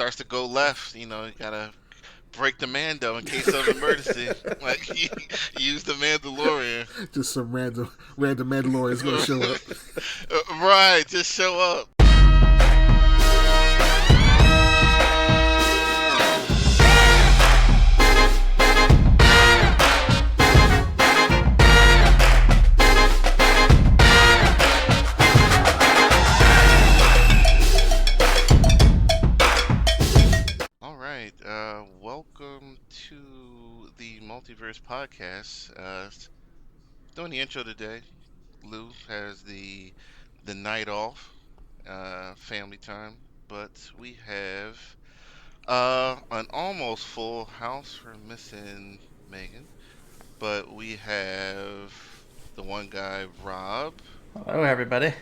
starts to go left, you gotta break the Mando in case of emergency. Like use the Mandalorian. Just some random Mandalorian is gonna show up. Right, just show up. Welcome to the Multiverse Podcast. Doing the intro today. Lou has the night off, family time, but we have an almost full house. We're missing Megan, but we have the one guy, Rob. Hello, everybody.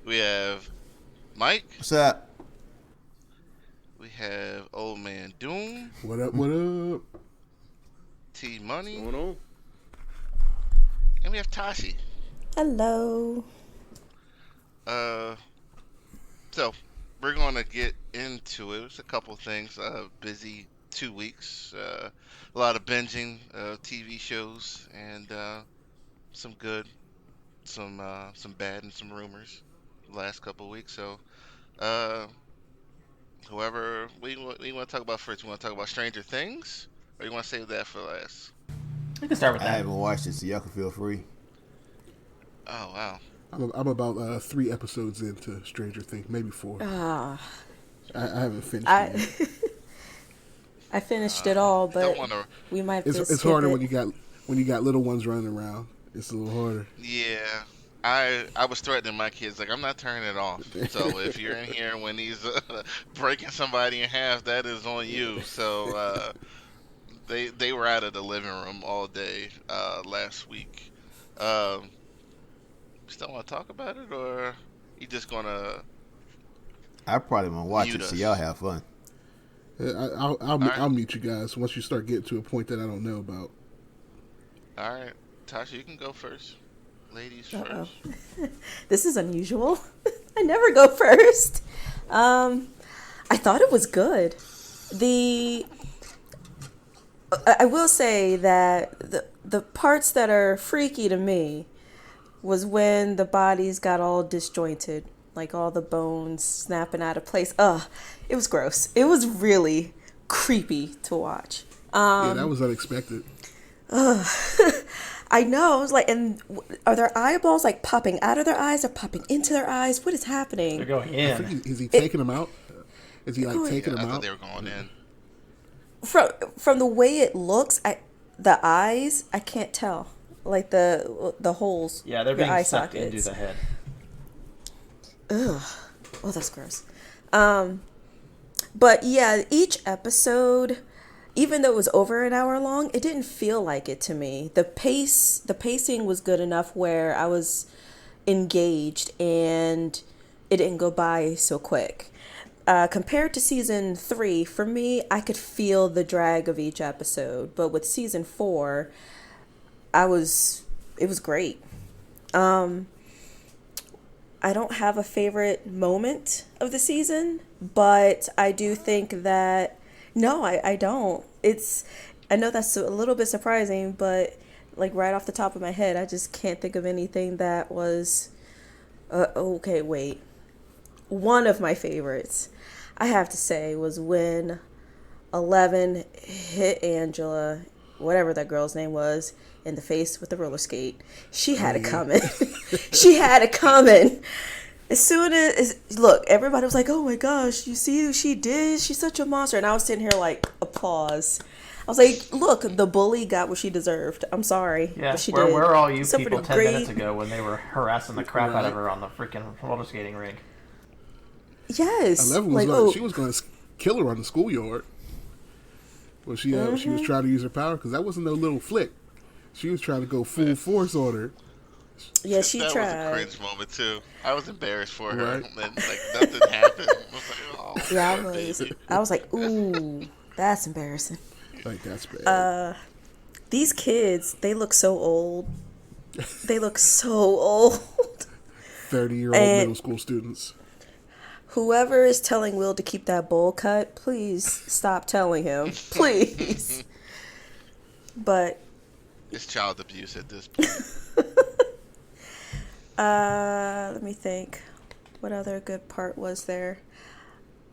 We have Mike. What's up? We have Old Man Doom. What up, what up? T Money. What's going on? And we have Tashi. Hello. So we're gonna get into it. It's a couple things. Busy 2 weeks. A lot of binging TV shows and some good, some bad, and some rumors the last couple of weeks. So whoever we want to talk about first. We want to talk about Stranger Things, or you want to save that for last? We can start with that. I haven't watched it, so y'all can feel free. Oh wow! I'm about 3 episodes into Stranger Things, maybe 4. I haven't finished it yet. I finished it all, but we might. It's harder when you got little ones running around. It's a little harder. Yeah. I was threatening my kids, like, I'm not turning it off. So if you're in here when he's breaking somebody in half, that is on you. So they were out of the living room all day last week. Still want to talk about it, or you just gonna? I probably won't watch it, so y'all have fun. I'll mute you guys once you start getting to a point that I don't know about. All right, Tasha, you can go first. Ladies first. This is unusual. I never go first. I thought it was good. I will say that the parts that are freaky to me was when the bodies got all disjointed, like all the bones snapping out of place. It was gross. It was really creepy to watch. Yeah, that was unexpected. I know. I was like, and are their eyeballs like popping out of their eyes or popping into their eyes? What is happening? They're going in. I think is he taking them out? Is he like taking them out? I thought they were going in. From the way it looks, the eyes, I can't tell. Like the holes. Yeah, they're being sucked into the head. Ugh. Oh, that's gross. But yeah, each episode, even though it was over an hour long, it didn't feel like it to me. The pacing was good enough where I was engaged and it didn't go by so quick. Compared to season 3, for me, I could feel the drag of each episode. But with season 4, it was great. I don't have a favorite moment of the season, but I do think that, no, I don't. I know that's a little bit surprising, but like right off the top of my head, I just can't think of anything that was, okay, wait. One of my favorites, I have to say, was when 11 hit Angela, whatever that girl's name was, in the face with the roller skate. She had it coming. She had it coming. As soon as, look, everybody was like, oh my gosh, you see who she did? She's such a monster. And I was sitting here like, applause. I was like, look, the bully got what she deserved. I'm sorry. Yeah, but she where did. were all you Suffered people a 10 great... minutes ago when they were harassing the crap out of her on the freaking roller skating rink? Yes. 11 was she was going to kill her on the schoolyard. Well, she was trying to use her power because that wasn't no little flick. She was trying to go full force on her. Yeah, she tried. That was a cringe moment too. I was embarrassed for her, and like nothing happened. I was like, oh, yeah, I was like, ooh, that's embarrassing. Like that's bad. These kids, they look so old. They look so old. 30-year-old middle school students. Whoever is telling Will to keep that bowl cut, please stop telling him. Please. But It's child abuse at this point. let me think. What other good part was there?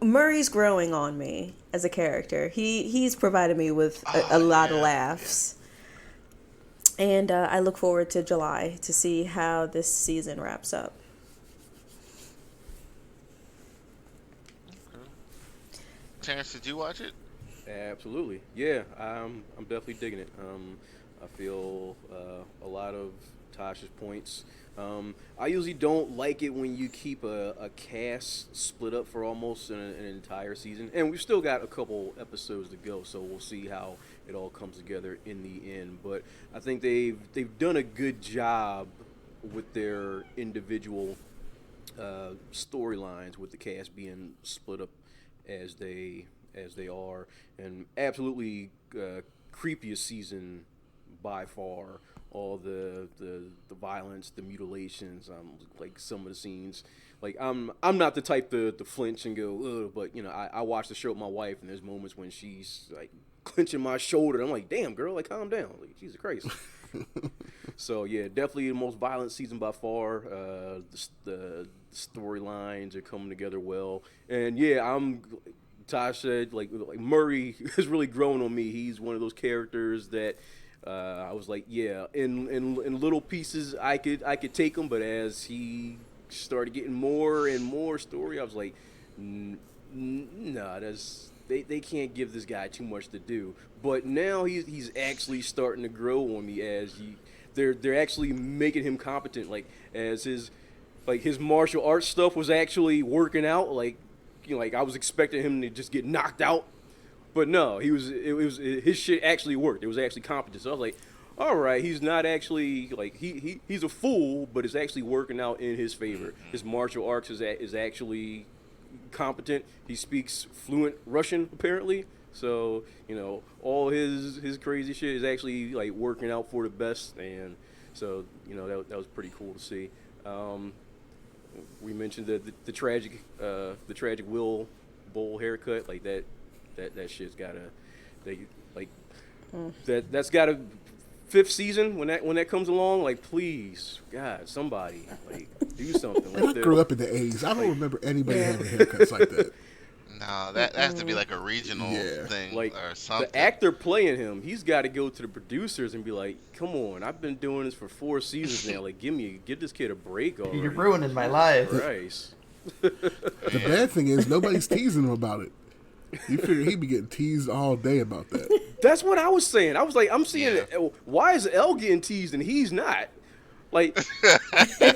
Murray's growing on me as a character. He's provided me with a lot of laughs. Yeah. And I look forward to July to see how this season wraps up. Okay. Terrence, did you watch it? Absolutely, yeah. I'm definitely digging it. I feel a lot of Tash's points. I usually don't like it when you keep a cast split up for almost an entire season, and we've still got a couple episodes to go, so we'll see how it all comes together in the end. But I think they've done a good job with their individual storylines, with the cast being split up as they are, and absolutely creepiest season by far. All the violence, the mutilations, like some of the scenes. Like I'm not the type to flinch and go, ugh, but you know, I watch the show with my wife, and there's moments when she's like clenching my shoulder. I'm like, damn girl, like calm down, like Jesus Christ. So yeah, definitely the most violent season by far. The storylines are coming together well, and yeah, Tash said like Murray has really grown on me. He's one of those characters that. I was like, yeah, in little pieces I could take him, but as he started getting more and more story, I was like, nah, they can't give this guy too much to do. But now he's actually starting to grow on me as they're actually making him competent, like as his martial arts stuff was actually working out, like you know, like I was expecting him to just get knocked out. But no, his shit actually worked. It was actually competent. So I was like, all right, he's not actually like he's a fool, but it's actually working out in his favor. His martial arts is actually competent. He speaks fluent Russian apparently. So you know, all his crazy shit is actually like working out for the best. And so you know that was pretty cool to see. We mentioned the tragic Will Bowl haircut, like that. That shit's gotta, that's gotta, fifth season when that comes along, like please, God, somebody like do something. Like I grew up in the '80s. I don't remember anybody having haircuts like that. No, that has to be like a regional thing, like or something. The actor playing him, he's got to go to the producers and be like, "Come on, I've been doing this for 4 seasons now. Like, give this kid a break already." You're ruining my life. Christ. The bad thing is nobody's teasing him about it. You figure he'd be getting teased all day about that. That's what I was saying. I was like, I'm seeing why is L getting teased and he's not? Like,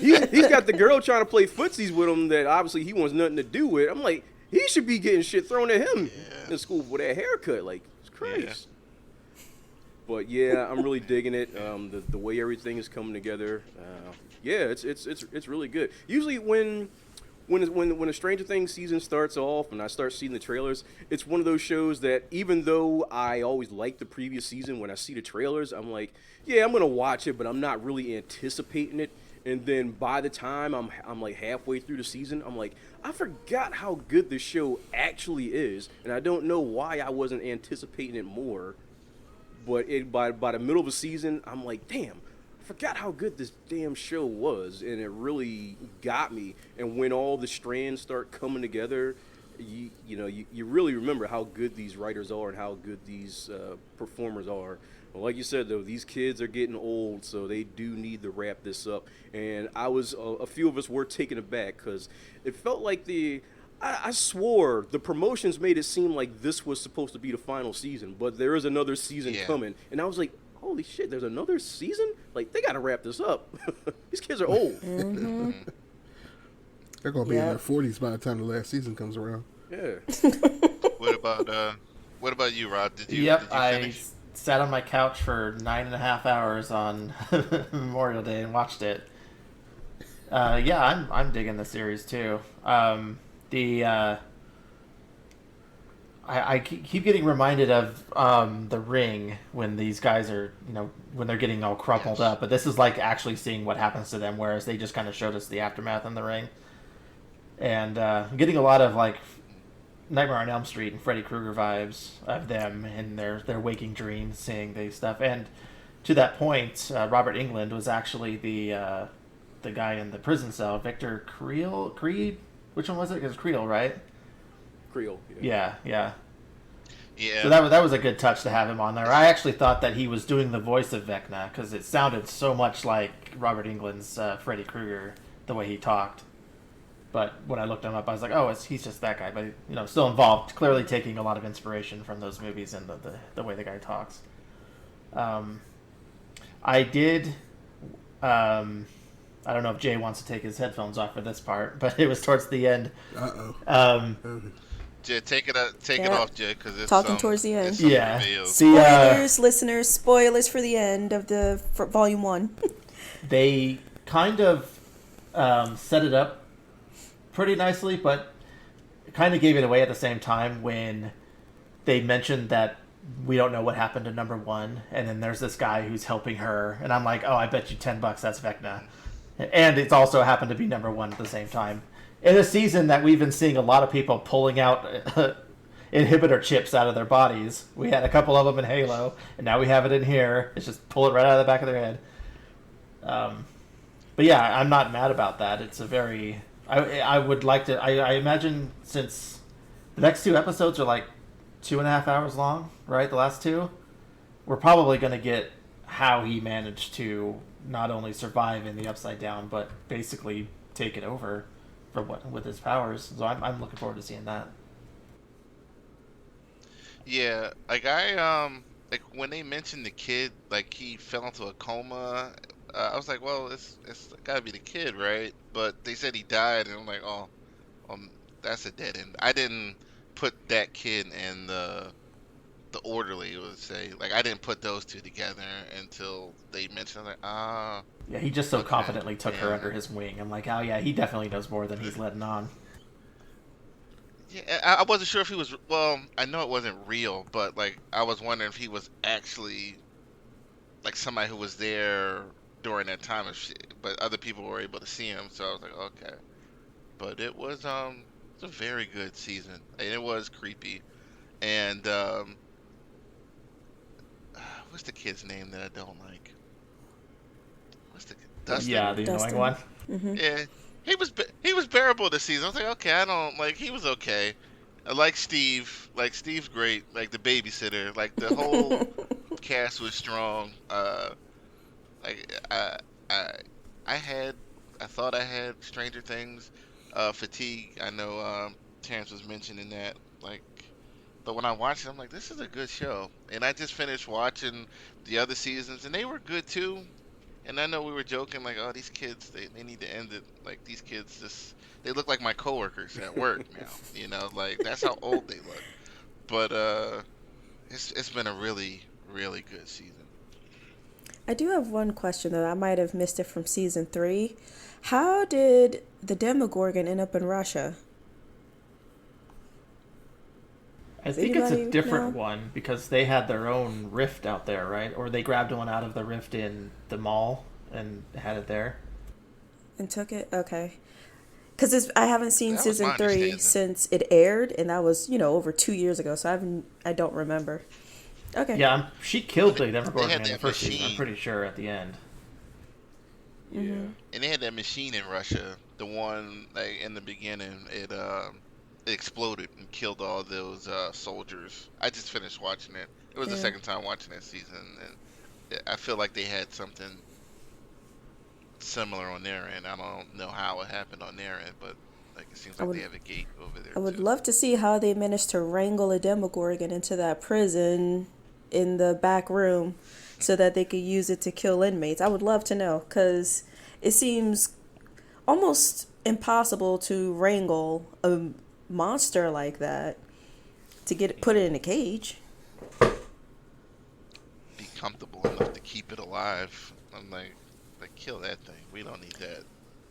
he's got the girl trying to play footsies with him that obviously he wants nothing to do with. I'm like, he should be getting shit thrown at him in school for that haircut. Like, it's crazy. Yeah. But yeah, I'm really digging it. The way everything is coming together. Yeah, it's really good. Usually when a Stranger Things season starts off and I start seeing the trailers, it's one of those shows that even though I always liked the previous season, when I see the trailers, I'm like, yeah, I'm going to watch it, but I'm not really anticipating it. And then by the time I'm like halfway through the season, I'm like, I forgot how good this show actually is, and I don't know why I wasn't anticipating it more. But by the middle of the season, I'm like, damn, forgot how good this damn show was, and it really got me. And when all the strands start coming together, you really remember how good these writers are and how good these performers are. Well, like you said, though, these kids are getting old, so they do need to wrap this up. And a few of us were taken aback because it felt like I swore the promotions made it seem like this was supposed to be the final season, but there is another season coming. And I was like, holy shit, there's another season? Like, they got to wrap this up. These kids are old. Mm-hmm. They're going to be in their 40s by the time the last season comes around. Yeah. What about you, Rod? Did you Yep, finish? I sat on my couch for 9.5 hours on Memorial Day and watched it. Yeah, I'm digging the series too. I keep getting reminded of The Ring when these guys are, when they're getting all crumpled up. But this is like actually seeing what happens to them, whereas they just kind of showed us the aftermath in The Ring. And I'm getting a lot of like Nightmare on Elm Street and Freddy Krueger vibes of them in their waking dreams, seeing these stuff. And to that point, Robert Englund was actually the guy in the prison cell, Victor Creed. Which one was it? It was Creel, right? Creel. Yeah. Yeah. So that was a good touch to have him on there. I actually thought that he was doing the voice of Vecna because it sounded so much like Robert Englund's Freddy Krueger, the way he talked. But when I looked him up, I was like, oh, he's just that guy. But, still involved, clearly taking a lot of inspiration from those movies and the way the guy talks. I did... I don't know if Jay wants to take his headphones off for this part, but it was towards the end. Jay, take it off, Jay, because it's talking towards the end. Yeah. See, spoilers, listeners. Spoilers for the end of for Volume 1. They kind of set it up pretty nicely, but kind of gave it away at the same time when they mentioned that we don't know what happened to number 1, and then there's this guy who's helping her, and I'm like, oh, I bet you $10 that's Vecna. And it's also happened to be number 1 at the same time. In a season that we've been seeing a lot of people pulling out inhibitor chips out of their bodies. We had a couple of them in Halo, and now we have it in here. It's just pull it right out of the back of their head. But yeah, I'm not mad about that. It's a very... I would like to... I imagine since the next 2 episodes are like 2.5 hours long, right? The last 2? We're probably going to get how he managed to not only survive in the Upside Down, but basically take it over with his powers. So I'm looking forward to seeing that. Yeah, like like when they mentioned the kid, like he fell into a coma, I was like, well, it's gotta be the kid, right? But they said he died, and I'm like, oh, that's a dead end. I didn't put that kid and the orderly, would say, like I didn't put those two together until they mentioned, like, yeah, he just so confidently took her under his wing. I'm like, oh yeah, he definitely knows more than he's letting on. Yeah, I wasn't sure if he was. Well, I know it wasn't real, but like I was wondering if he was actually like somebody who was there during that time of shit. But other people were able to see him, so I was like, okay. But it was a very good season, and it was creepy. And what's the kid's name that I don't like? Dustin? Yeah, the Dustin. annoying one. Mm-hmm. Yeah, he was bearable this season. I was like, okay, I don't like. He was okay. I like Steve. Like Steve's great. Like the babysitter. Like the whole cast was strong. Like I thought I had Stranger Things fatigue. I know Terrence was mentioning that. Like, but when I watched it, I'm like, this is a good show. And I just finished watching the other seasons, and they were good too. And I know we were joking, like, oh, these kids, they need to end it. Like, these kids they look like my coworkers at work now. Like, that's how old they look. But it's been a really, really good season. I do have one question, though. I might have missed it from season 3. How did the Demogorgon end up in Russia? I think it's a different one because they had their own rift out there, right? Or they grabbed one out of the rift in the mall and had it there. And took it? Okay. Because I haven't seen That was season my 3 understanding. since it aired, and that was, over 2 years ago, so I don't remember. Okay. Yeah, she killed the Demogorgon had in the that first season, I'm machine. pretty sure, at the end. Mm-hmm. And they had that machine in Russia, the one like in the beginning. It exploded and killed all those soldiers. I just finished watching it. It was the second time watching that season, and I feel like they had something similar on their end. I don't know how it happened on their end, but like it seems like they have a gate over there. I would too. love to see how they managed to wrangle a Demogorgon into that prison in the back room so that they could use it to kill inmates. I would love to know, because it seems almost impossible to wrangle a monster like that to put it in a cage. Be comfortable enough to keep it alive. I'm like kill that thing. We don't need that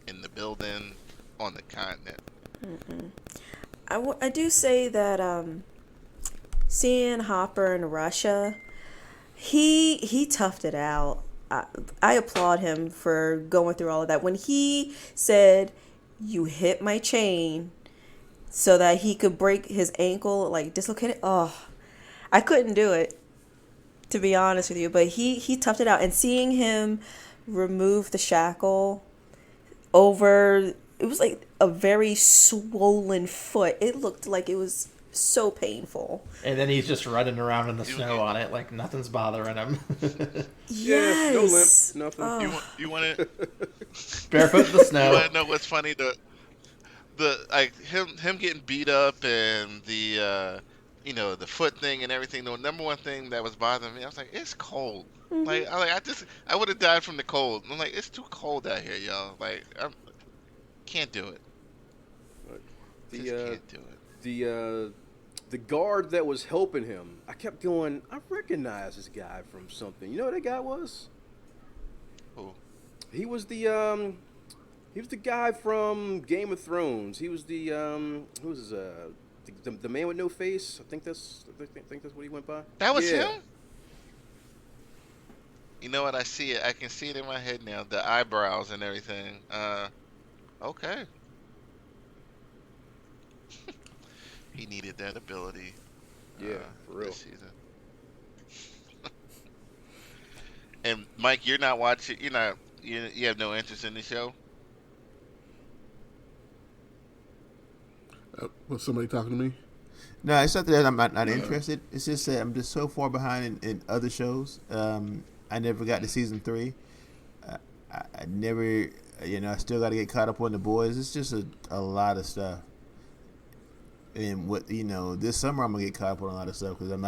in the building on the continent. I do say that seeing Hopper in Russia, he toughed it out. I applaud him for going through all of that. When he said you hit my chain so that he could break his ankle, like dislocate it. Oh, I couldn't do it, to be honest with you. But he toughed it out. And seeing him remove the shackle over, it was like a very swollen foot. It looked like it was so painful. And then he's just running around in the snow on it like nothing's bothering him. Yes. No limp, nothing. Oh. You want to Barefoot in the snow. you want to know what's funny? The like him getting beat up and the the foot thing and everything. The number one thing that was bothering me, I was like, it's cold. Like I would have died from the cold. I'm like, it's too cold out here, y'all. Like I can't do it. Just can't do it. The guard that was helping him, I kept going, I recognize this guy from something. You know what that guy was? Who? He was the guy from Game of Thrones. He was the who was the man with no face. I think that's what he went by. That was him? You know what? I see it. I can see it in my head now. The eyebrows and everything. Okay. He needed that ability. Yeah, for real. This season. And Mike, you're not watching. You have no interest in the show. Was somebody talking to me? No, it's not that I'm not interested. It's just that I'm just so far behind in other shows. I never got to season 3. I never, I still got to get caught up on The Boys. It's just a lot of stuff. And this summer I'm gonna get caught up on a lot of stuff because I'm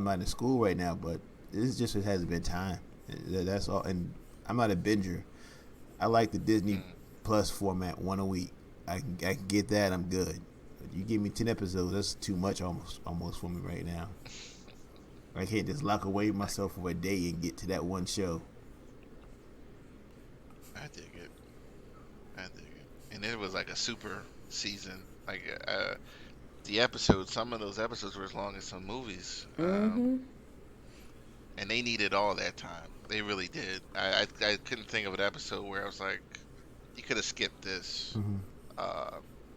not in school right now. But it hasn't been time. That's all. And I'm not a binger. I like the Disney Plus format, one a week. I can get that. I'm good. But you give me 10 episodes, that's too much almost for me right now. I can't just lock away myself for a day and get to that one show. I dig it. And it was like a super season. Like some of those episodes were as long as some movies. And they needed all that time. They really did. I couldn't think of an episode where I was like, you could have skipped this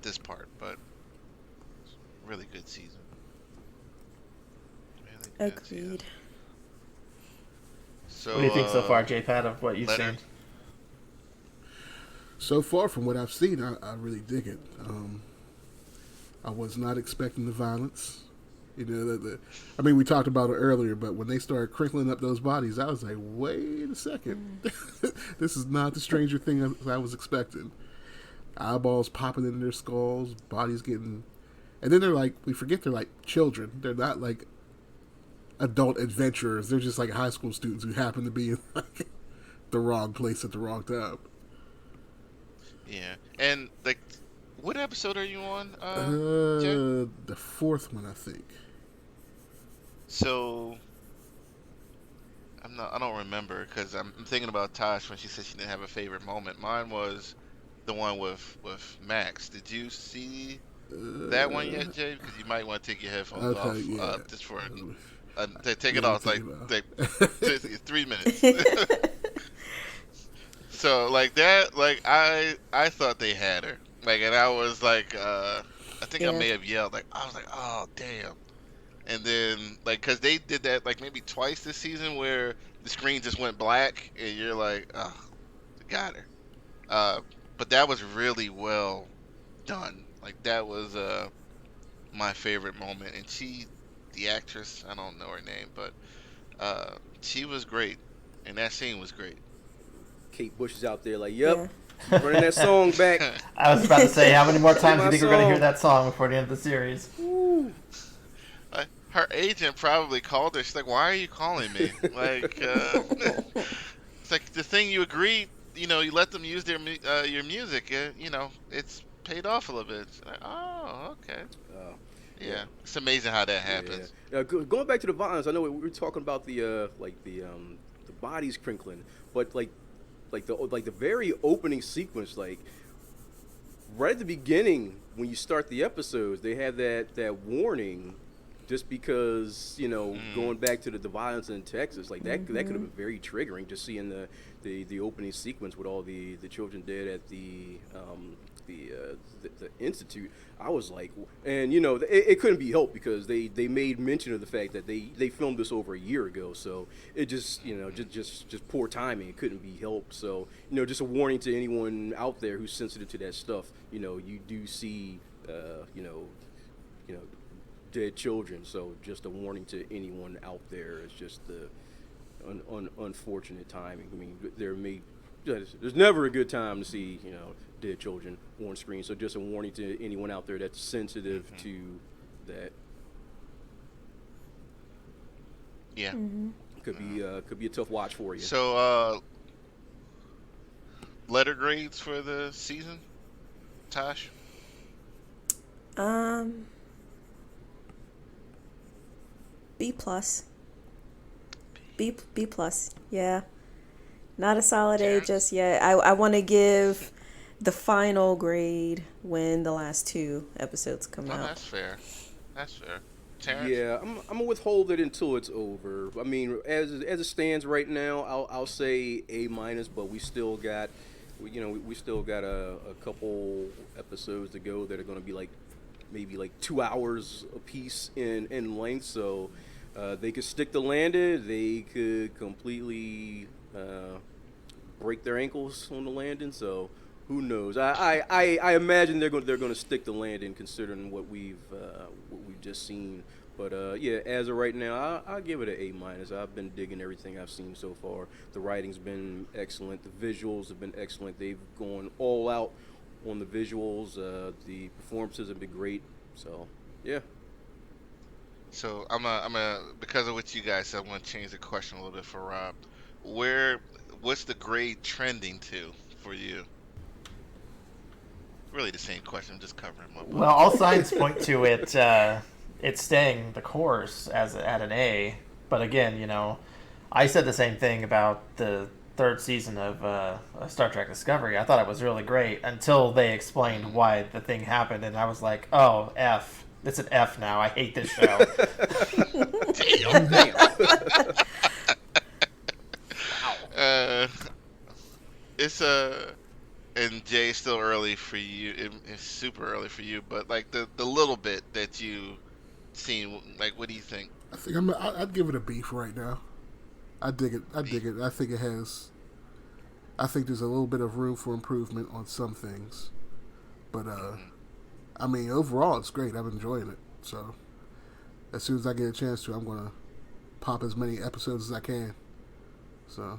this part, but really good season. Really good season. Agreed. So, What do you think so far, J-Pad, of what you've Leonard? seen? So far from what I've seen, I really dig it. I was not expecting the violence. We talked about it earlier, but when they started crinkling up those bodies, I was like, wait a second. This is not the Stranger Thing I was expecting. Eyeballs popping in their skulls, bodies getting... And then we forget they're like children. They're not like adult adventurers. They're just like high school students who happen to be in like the wrong place at the wrong time. Yeah. And what episode are you on? The 4th one, I think. So I don't remember because I'm thinking about Tash when she said she didn't have a favorite moment. Mine was the one with Max. Did you see that one yet, Jay? Because you might want to take your headphones off just for take it off. Like 3 minutes. So I thought they had her. And I was like, I think I may have yelled. I was like, oh damn. And then because they did that maybe twice this season where the screen just went black and you're like, oh, got her. But that was really well done. That was my favorite moment. And the actress, I don't know her name, but she was great. And that scene was great. Kate Bush is out there yep. Running that song back. I was about to say, how many more times do you think we're going to hear that song before the end of the series? Her agent probably called her. She's like, why are you calling me? It's like the thing you agreed, you let them use your music. It's paid off a little bit. It's like, oh, okay. Yeah. It's amazing how that happens. Yeah. Going back to the violence, I know we were talking about the bodies crinkling, but the very opening sequence, right at the beginning when you start the episodes, they have that warning, just because going back to the violence in Texas, that could have been very triggering, just seeing the opening sequence with all the children dead at the the institute, I was like, and it couldn't be helped because they made mention of the fact that they filmed this over a year ago, so it just just poor timing. It couldn't be helped. So just a warning to anyone out there who's sensitive to that stuff. You do see dead children. So just a warning to anyone out there. It's just the unfortunate timing. I mean, there's never a good time to see dead children on screen. So just a warning to anyone out there that's sensitive to that. Yeah. Could be a tough watch for you. So letter grades for the season, Tash? B plus. B plus. Yeah. Not a solid A just yet. I want to give the final grade when the last 2 episodes come out. That's fair. Terrence? Yeah, I'm gonna withhold it until it's over. I mean, as it stands right now, I'll say A minus, but we still got a couple episodes to go that are gonna be maybe 2 hours a piece in length. So they could stick the landing. They could completely break their ankles on the landing. So who knows? I imagine they're going to stick the landing considering what we've just seen. But yeah, as of right now, I'll give it an A minus. I've been digging everything I've seen so far. The writing's been excellent. The visuals have been excellent. They've gone all out on the visuals. The performances have been great. So yeah. So I'm because of what you guys said, I'm gonna change the question a little bit for Rob. What's the grade trending to for you? Really the same question. I'm just covering my. Well, all signs point to it staying the course at an A. But again, I said the same thing about the 3rd season of Star Trek Discovery. I thought it was really great until they explained why the thing happened, and I was like, oh, F. It's an F now. I hate this show. Damn. Wow. It's and Jay, it's still early for you. It's super early for you, but the little bit that you seen, what do you think? I think I'd give it a B for right now. I dig it. I think it has. I think there's a little bit of room for improvement on some things, but I mean, overall, it's great. I'm enjoying it. So, as soon as I get a chance to, I'm going to pop as many episodes as I can. So,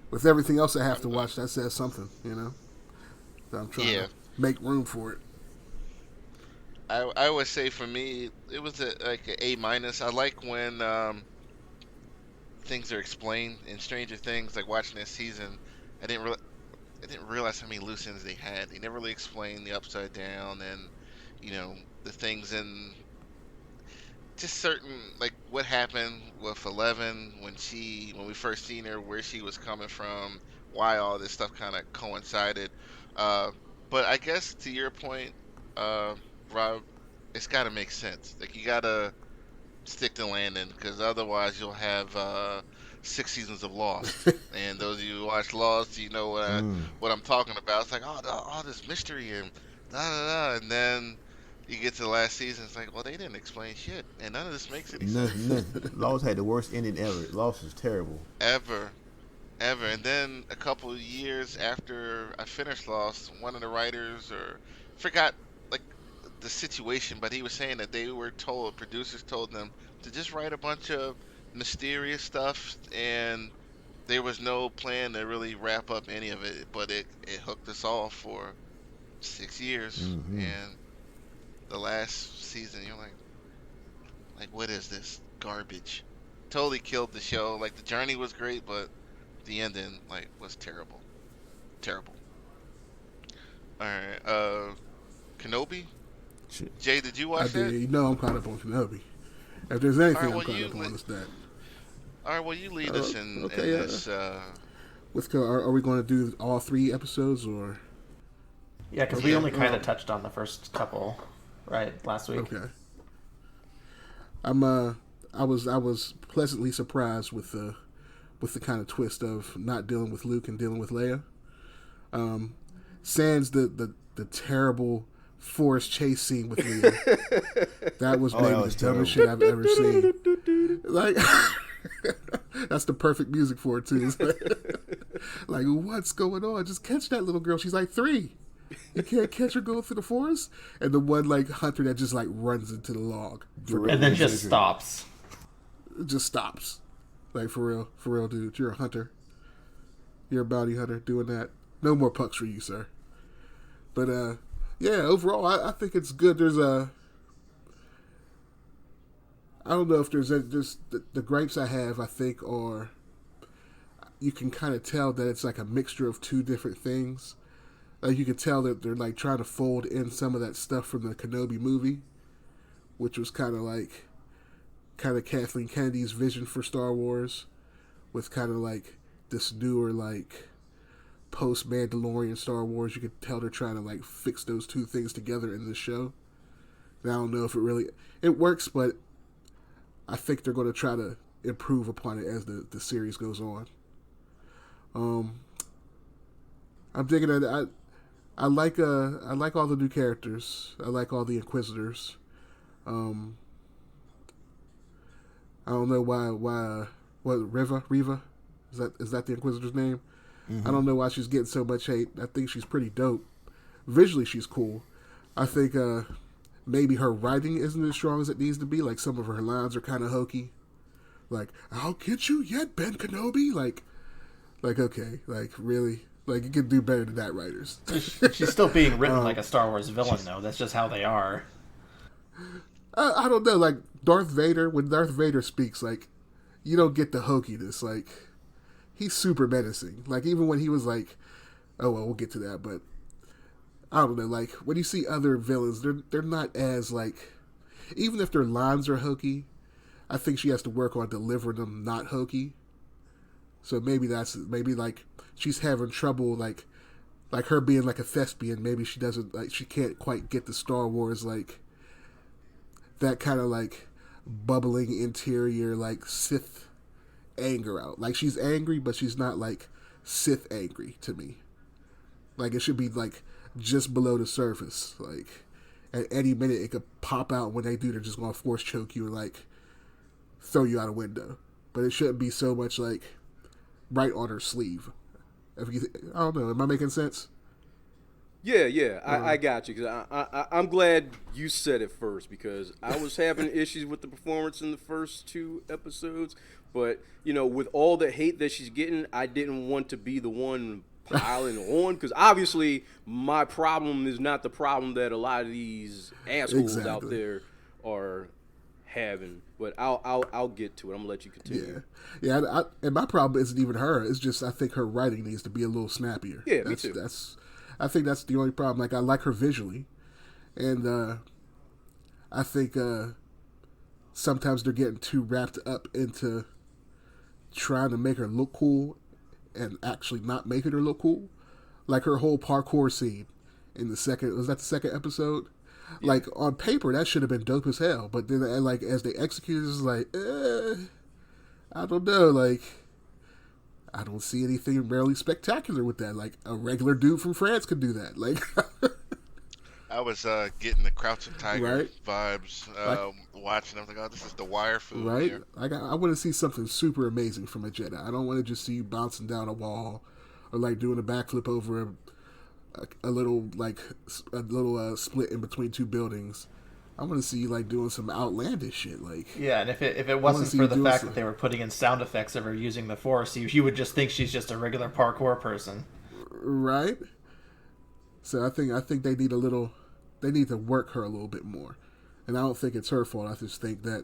with everything else I have to watch, that says something, So I'm trying to make room for it. I would say for me, it was an A minus. I like when things are explained in Stranger Things. Like watching this season, I didn't realize how many loose ends they had. They never really explained the Upside Down and the things in just certain what happened with 11 when we first seen her, where she was coming from, why all this stuff kind of coincided. But I guess to your point, Rob, it's got to make sense. You got to stick to landing because otherwise you'll have 6 seasons of Lost. And those of you who watch Lost, you know what I'm talking about. It's all this mystery and da-da-da. And then you get to the last season, it's well, they didn't explain shit. And none of this makes any sense. Lost had the worst ending ever. Lost is terrible. Ever. And then a couple of years after I finished Lost, one of the writers, forgot the situation, but he was saying that producers told them to just write a bunch of mysterious stuff, and there was no plan to really wrap up any of it, but it hooked us all for 6 years. And the last season, you're like what is this garbage? Totally killed the show. The journey was great, but the ending was terrible. All right, Kenobi. Shit. Jay, did you watch that? I did. I'm caught up on Kenobi. If there's anything I'm caught up on, it's that. All right, well, you lead us in this. Are we going to do all 3 episodes or? Yeah, because we only kind of touched on the first couple, right, last week. Okay. I was pleasantly surprised with the kind of twist of not dealing with Luke and dealing with Leia. sans the terrible forest chase scene with Leia. That was maybe the dumbest shit I've ever seen. Like, that's the perfect music for it too. Like, what's going on? Just catch that little girl. She's like 3. You can't catch her going through the forest. And the one like hunter that just like runs into the log, and then just stops. It just stops. Like, for real, dude. You're a hunter. You're a bounty hunter doing that. No more pucks for you, sir. But yeah, overall, I think it's good. There's I don't know if there's just the gripes I have, I think, are you can kind of tell that it's like a mixture of two different things. Like, you can tell that they're like trying to fold in some of that stuff from the Kenobi movie, which was kind of Kathleen Kennedy's vision for Star Wars, with kind of like this newer like post Mandalorian Star Wars. You could tell they're trying to like fix those two things together in this show. And I don't know if it works, but I think they're going to try to improve upon it as the series goes on. I'm digging it. I like all the new characters. I like all the Inquisitors. I don't know why what Riva is that the Inquisitor's name? Mm-hmm. I don't know why she's getting so much hate. I think she's pretty dope. Visually, she's cool. I think maybe her writing isn't as strong as it needs to be. Like, some of her lines are kind of hokey. Like, "I'll get you yet, Ben Kenobi." Like okay, like, really? Like, you can do better than that, writers. She's still being written like a Star Wars villain, though. That's just how they are. I don't know. Like, when Darth Vader speaks, like, you don't get the hokiness. Like, he's super menacing. Like, even when he was like, oh, well, we'll get to that, but I don't know. Like, when you see other villains, they're not as, like, even if their lines are hokey, I think she has to work on delivering them not hokey. So maybe like she's having trouble, like her being like a thespian. Maybe she can't quite get the Star Wars, like, that kind of like bubbling interior, like Sith anger out. Like, she's angry, but she's not like Sith angry to me. Like, it should be like just below the surface. Like, at any minute it could pop out. When they do, they're just gonna force choke you and like throw you out a window. But it shouldn't be so much like right on her sleeve. I don't know. Am I making sense? Yeah. I got you. Cause I'm glad you said it first, because I was having issues with the performance in the first 2 episodes. But, with all the hate that she's getting, I didn't want to be the one piling on, because obviously my problem is not the problem that a lot of these assholes out there are having. But I'll get to it. I'm gonna let you continue. Yeah. And my problem isn't even her. It's just I think her writing needs to be a little snappier. Yeah, me too. I think that's the only problem. Like, I like her visually, and I think sometimes they're getting too wrapped up into trying to make her look cool and actually not making her look cool. Like, her whole parkour scene in the second episode? Yeah. Like, on paper, that should have been dope as hell. But then, like, as they executed, it's like, I don't know. Like, I don't see anything really spectacular with that. Like, a regular dude from France could do that. Like, I was getting the Crouching Tiger vibes watching. I was like, oh, this is the Wire food. Right? Here. I want to see something super amazing from a Jedi. I don't want to just see you bouncing down a wall or, like, doing a backflip over a little split in between 2 buildings. I want to see you, like, doing some outlandish shit. Like, yeah, and if it wasn't for the fact that they were putting in sound effects of her using the Force, you would just think she's just a regular parkour person. Right? So I think they need to work her a little bit more. And I don't think it's her fault. I just think that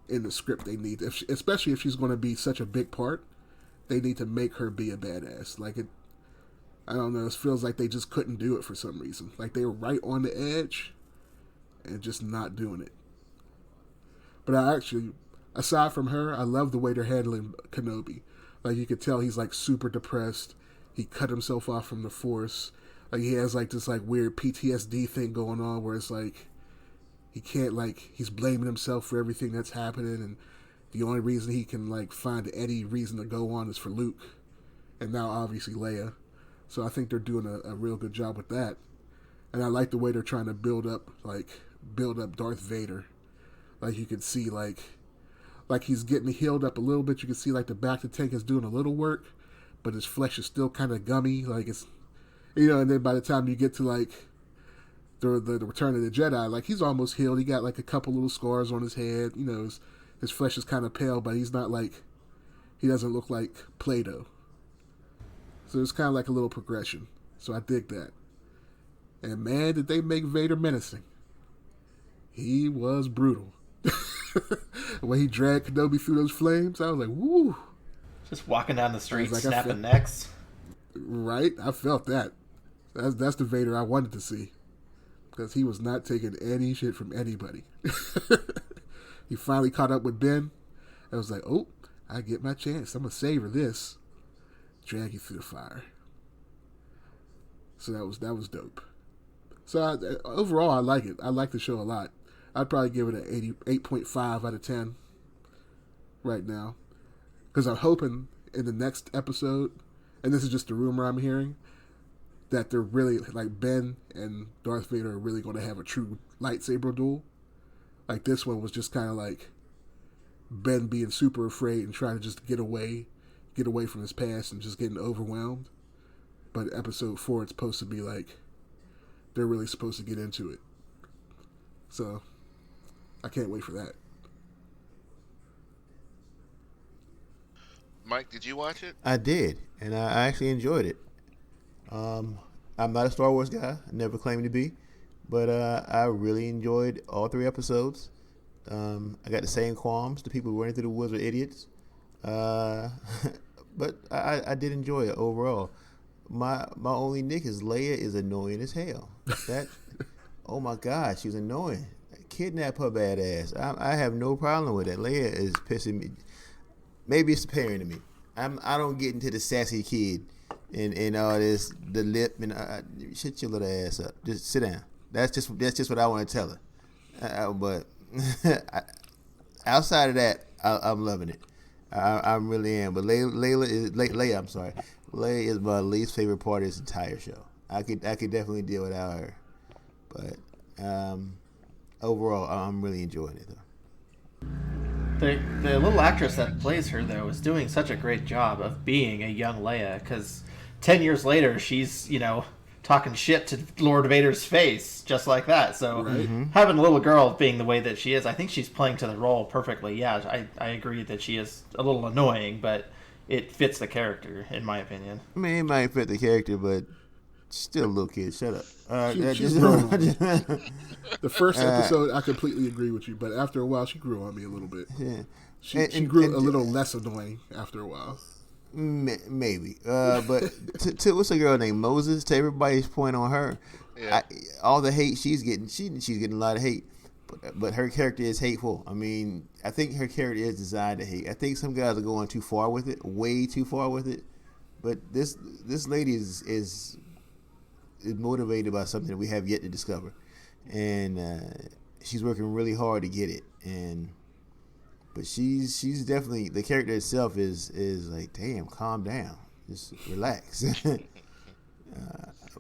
in the script they need, especially if she's going to be such a big part, they need to make her be a badass. Like, I don't know, it feels like they just couldn't do it for some reason. Like, they were right on the edge and just not doing it. But I actually, aside from her, I love the way they're handling Kenobi. Like, you could tell he's, like, super depressed. He cut himself off from the Force. Like, he has, like, this, like, weird PTSD thing going on where it's like he can't, like, he's blaming himself for everything that's happening, and the only reason he can, like, find any reason to go on is for Luke, and now obviously Leia. So I think they're doing a real good job with that. And I like the way they're trying to build up Darth Vader. Like you can see like he's getting healed up a little bit. You can see like the back of the tank is doing a little work, but his flesh is still kind of gummy. Like it's, and then by the time you get to like the Return of the Jedi, like he's almost healed. He got like a couple little scars on his head. His flesh is kind of pale, but he's not like, he doesn't look like Play-Doh. So it's kind of like a little progression. So I dig that. And man, did they make Vader menacing. He was brutal. When he dragged Kenobi through those flames, I was like, woo. Just walking down the street, like, snapping necks. Right? I felt that. That's the Vader I wanted to see. Because he was not taking any shit from anybody. He finally caught up with Ben. I was like, oh, I get my chance. I'm going to savor this. Drag you through the fire. So that was dope. So overall, I like it. I like the show a lot. I'd probably give it an 8.5 out of 10 right now. Because I'm hoping in the next episode, and this is just a rumor I'm hearing, that they're really, like Ben and Darth Vader are really going to have a true lightsaber duel. Like this one was just kind of like Ben being super afraid and trying to just get away from his past and just getting overwhelmed. But episode 4, it's supposed to be like they're really supposed to get into it. So I can't wait for that. Mike, did you watch it? I did, and I actually enjoyed it. I'm not a Star Wars guy. I never claimed to be. But I really enjoyed all 3 episodes. I got the same qualms. The people running through the woods are idiots. But I did enjoy it overall. My only nick is Leia is annoying as hell. That, oh my God, she's annoying. Kidnap her bad ass. I have no problem with that. Leia is pissing me. Maybe it's the parent of me. I don't get into the sassy kid and all this, the lip, and shut your little ass up. Just sit down. That's just what I want to tell her. But outside of that, I'm loving it. I really am. But Leia, I'm sorry. Leia is my least favorite part of this entire show. I could definitely deal without her. But overall, I'm really enjoying it though. The little actress that plays her, though, is doing such a great job of being a young Leia, because 10 years later, she's, talking shit to Lord Vader's face, just like that. So having a little girl being the way that she is, I think she's playing to the role perfectly. Yeah, I agree that she is a little annoying, but it fits the character, in my opinion. I mean, it might fit the character, but still a little kid. Shut up. She's grown on me. The first episode, I completely agree with you, but after a while, she grew on me a little bit. Yeah. She grew a little less annoying after a while. Maybe. But to what's a girl named Moses? To everybody's point on her, Yeah. all the hate she's getting, she's getting a lot of hate. But her character is hateful. I mean, I think her character is designed to hate. I think some guys are going too far with it, way too far with it. But this lady is motivated by something that we have yet to discover, and she's working really hard to get it. But she's definitely, the character itself is like, damn, calm down, just relax.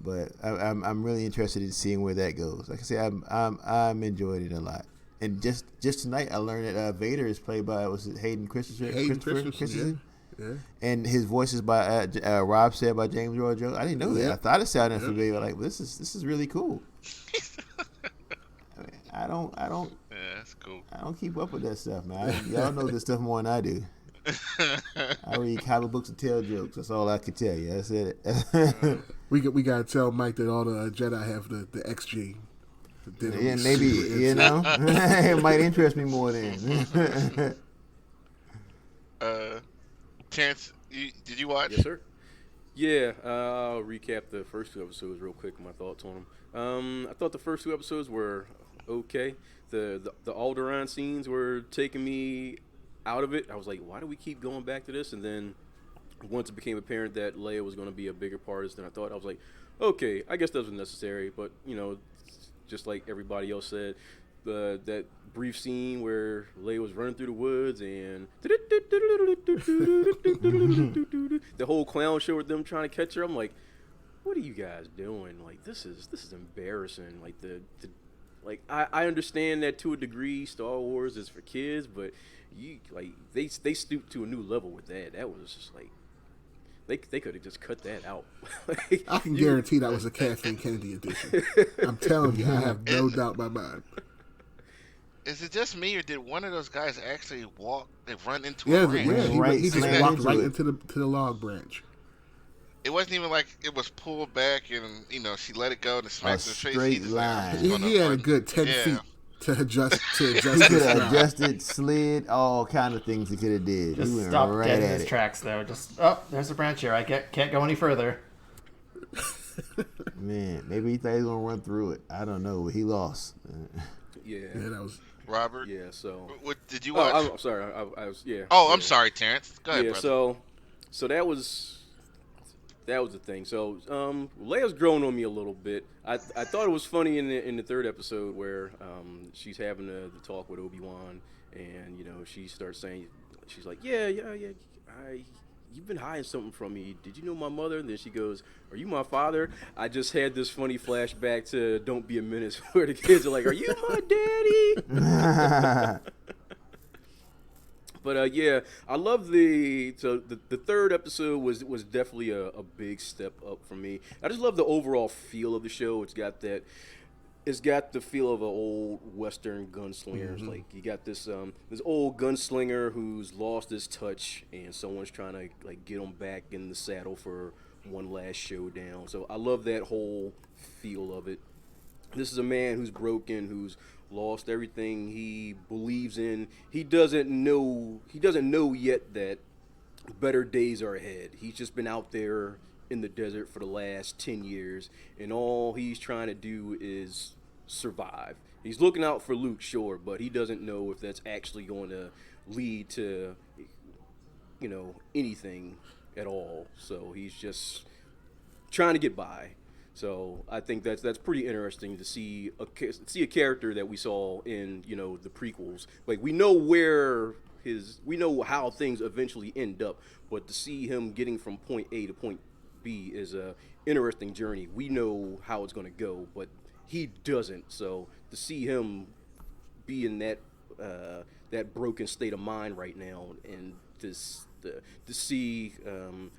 But I'm really interested in seeing where that goes. Like I say, I'm enjoying it a lot. And just tonight, I learned that Vader is played by, was it Hayden Christensen? Yeah. And his voice is by Rob said by James Earl Jones. I didn't know that. I thought it sounded familiar. Like, this is really cool. I mean, I don't. Yeah, that's cool. I don't keep up with that stuff, man. Y'all know this stuff more than I do. I read comic books and tell jokes. That's all I can tell you. That's it. We got to tell Mike that all the Jedi have the X gene. Yeah, maybe, it might interest me more then. Terrence, did you watch? Yes, sir. Yeah, I'll recap the first 2 episodes real quick. My thoughts on them. I thought the first 2 episodes were okay. The Alderaan scenes were taking me out of it. I was like, why do we keep going back to this? And then once it became apparent that Leia was going to be a bigger part than I thought, I was like, okay, I guess that was necessary. But just like everybody else said, that brief scene where Leia was running through the woods and the whole clown show with them trying to catch her, I'm like, what are you guys doing? Like, this is embarrassing. Like like I understand that to a degree, Star Wars is for kids, but they stooped to a new level with that. That was just like they could have just cut that out. Like, I can guarantee that was a Kathleen Kennedy edition. I'm telling you, I have no doubt in my mind. Is it just me, or did one of those guys actually run into Yeah, a branch? he just walked right into the log branch. It wasn't even like it was pulled back and, she let it go and it smacked in the face. Straight line. He had a good 10 feet to adjust. He could have adjusted, slid, all kind of things he could have did. Just he went stopped right dead in at his it. tracks, though. Just, there's a branch here. I can't go any further. Man, maybe he thought he was going to run through it. I don't know. He lost. Yeah, that was... Robert? Yeah, so... What did you watch? I'm sorry. I was, yeah. Oh, yeah. I'm sorry, Terrence. Go ahead, yeah, brother. So that was the thing. So Leia's growing on me a little bit. I thought it was funny in the third episode where she's having the talk with Obi Wan, and she starts saying, she's like, yeah, you've been hiding something from me. Did you know my mother? And then she goes, are you my father? I just had this funny flashback to Don't Be a Menace, where the kids are like, are you my daddy? But yeah, I love the third episode was definitely a big step up for me. I just love the overall feel of the show. It's got the feel of an old Western gunslinger. Mm-hmm. Like, you got this old gunslinger who's lost his touch, and someone's trying to like get him back in the saddle for one last showdown. So I love that whole feel of it. This is a man who's broken, who's lost everything he believes in. He doesn't know yet that better days are ahead. He's just been out there in the desert for the last 10 years, and all he's trying to do is survive. He's looking out for Luke, sure, but he doesn't know if that's actually going to lead to anything at all. So he's just trying to get by. So I think that's pretty interesting to see a character that we saw in the prequels. Like, we know how things eventually end up, but to see him getting from point A to point B is a interesting journey. We know how it's going to go, but he doesn't. So to see him be in that broken state of mind right now, and to see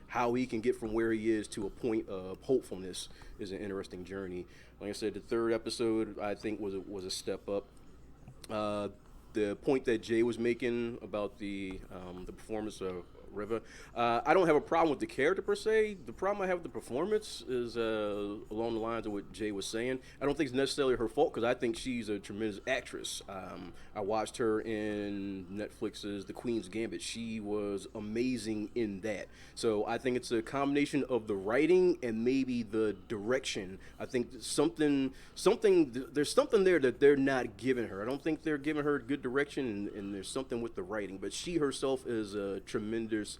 how he can get from where he is to a point of hopefulness is an interesting journey. Like I said, the third episode I think was a step up. The point that Jay was making about the performance of Riva, I don't have a problem with the character per se. The problem I have with the performance is along the lines of what Jay was saying. I don't think it's necessarily her fault, because I think she's a tremendous actress. I watched her in Netflix's The Queen's Gambit. She was amazing in that. So I think it's a combination of the writing and maybe the direction. I think there's something there that they're not giving her. I don't think they're giving her good direction, and there's something with the writing. But she herself is a tremendous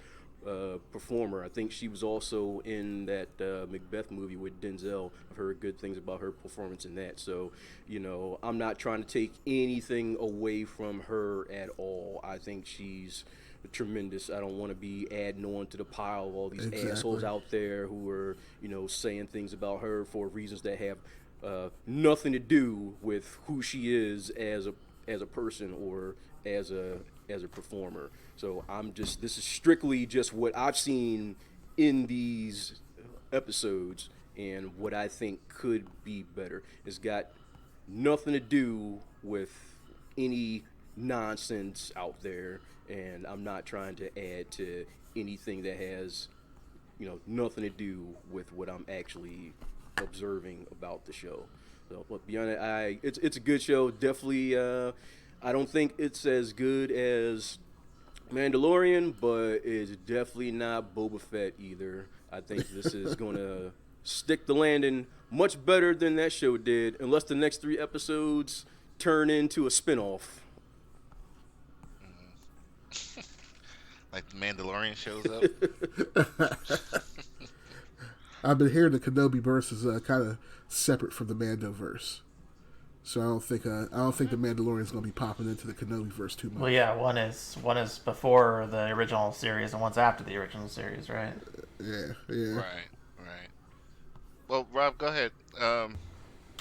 performer. I think she was also in that Macbeth movie with Denzel. I've heard good things about her performance in that. So, I'm not trying to take anything away from her at all. I think she's tremendous. I don't want to be adding on to the pile of all these assholes out there who are, saying things about her for reasons that have nothing to do with who she is as a person or as a performer. So this is strictly just what I've seen in these episodes and what I think could be better. It's got nothing to do with any nonsense out there, and I'm not trying to add to anything that has, nothing to do with what I'm actually observing about the show. So, but beyond it, it's a good show. Definitely, I don't think it's as good as Mandalorian, but it's definitely not Boba Fett either. I think this is going to stick the landing much better than that show did, unless the next 3 episodes turn into a spinoff. Like the Mandalorian shows up. I've been hearing the Kenobi verse is kind of separate from the Mandoverse. So I don't think the Mandalorian's going to be popping into the Kenobi verse too much. Well, yeah, one is before the original series and one's after the original series, right? Yeah. Right. Well, Rob, go ahead.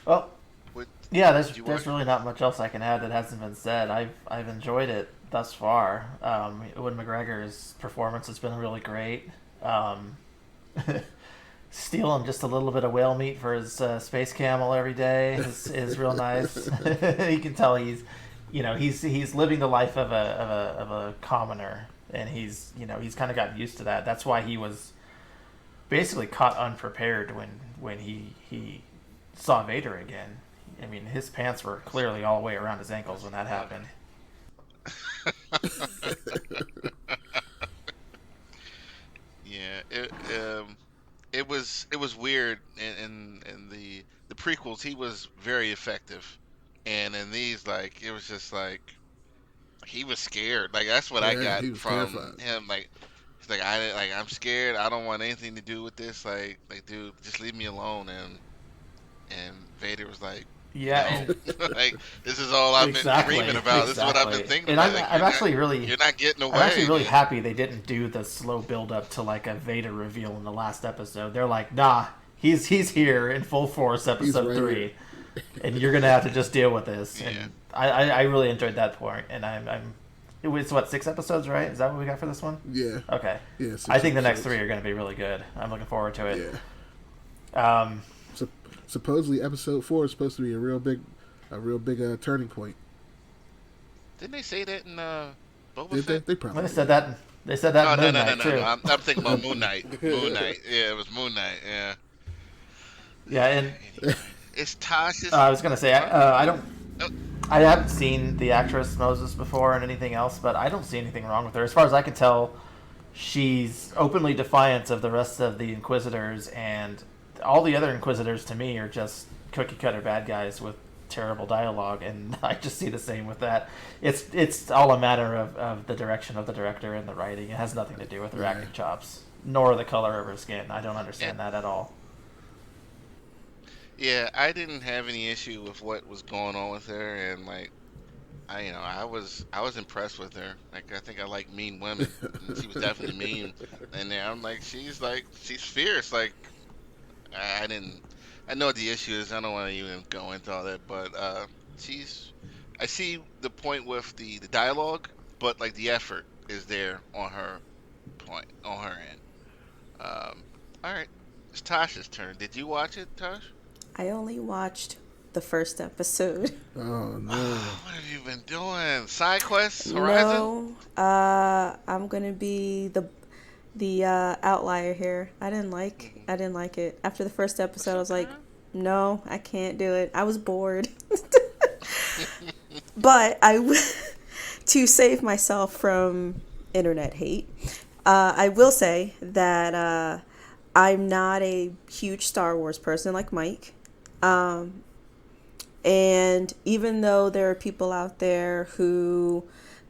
Well, What yeah, did you there's watch? really not much else I can add that hasn't been said. I've enjoyed it thus far. Ewan McGregor's performance has been really great. Um, Stealing just a little bit of whale meat for his space camel every day is real nice. You can tell he's living the life of a commoner, and he's kind of gotten used to that. That's why he was basically caught unprepared when he saw Vader again. I mean, his pants were clearly all the way around his ankles when that happened. Yeah, it was weird in the prequels. He was very effective, and in these, like, it was just like he was scared. Like, that's what I Yeah, got he was from terrified. him. Like, he's like, I'm scared. I don't want anything to do with this. Like, dude, just leave me alone. And Vader was like, Yeah, no, and like, this is all I've been dreaming exactly, about. This is what I've been exactly. thinking And about. I'm Like, I'm actually really you're not getting I'm actually away, really man. happy they didn't do the slow build up to like a Vader reveal in the last episode. They're like, nah, he's here in full force, He's episode right 3, here. and you're gonna have to just deal with this. Yeah. And I really enjoyed that point. And I'm it was what, 6 episodes, right? Is that what we got for this one? Yeah. Okay. Yeah. 6 I think the next episodes. 3 are going to be really good. I'm looking forward to it. Yeah. Um, So, supposedly, episode 4 is supposed to be a real big turning point. Didn't they say that in Boba Did they? Fett? They well, probably they did. said that. They said that Oh, in no, Moon no, no, Knight no, no. too. I'm thinking about Moon Knight. Moon Knight. Yeah, it was Moon Knight. Yeah. Yeah, and Anyway, it's Tasha's. I was gonna say Huh? I don't. Oh, I haven't seen the actress Moses before and anything else, but I don't see anything wrong with her. As far as I can tell, she's openly defiant of the rest of the Inquisitors, and all the other Inquisitors to me are just cookie cutter bad guys with terrible dialogue, and I just see the same with that. It's all a matter of the direction of the director and the writing. It has nothing to do with her Yeah. acting chops, nor the color of her skin. I don't and understand that at all. yeah, I didn't have any issue with what was going on with her, and like, I was impressed with her. Like, I think I like mean women, and she was definitely mean. And then I'm like, she's fierce. Like, I didn't. I know what the issue is. I don't want to even go into all that, but she's. I see the point with the dialogue, but like the effort is there on her on her end. All right, it's Tasha's turn. Did you watch it, Tosh? I only watched the first episode. Oh no. What have you been doing? Side quests, Horizon? No, I'm gonna be the outlier here. I didn't like it. After the first It's episode, I was like, okay. no, I can't do it. I was bored. But to save myself from internet hate, I will say that I'm not a huge Star Wars person like Mike. Um, and even though there are people out there who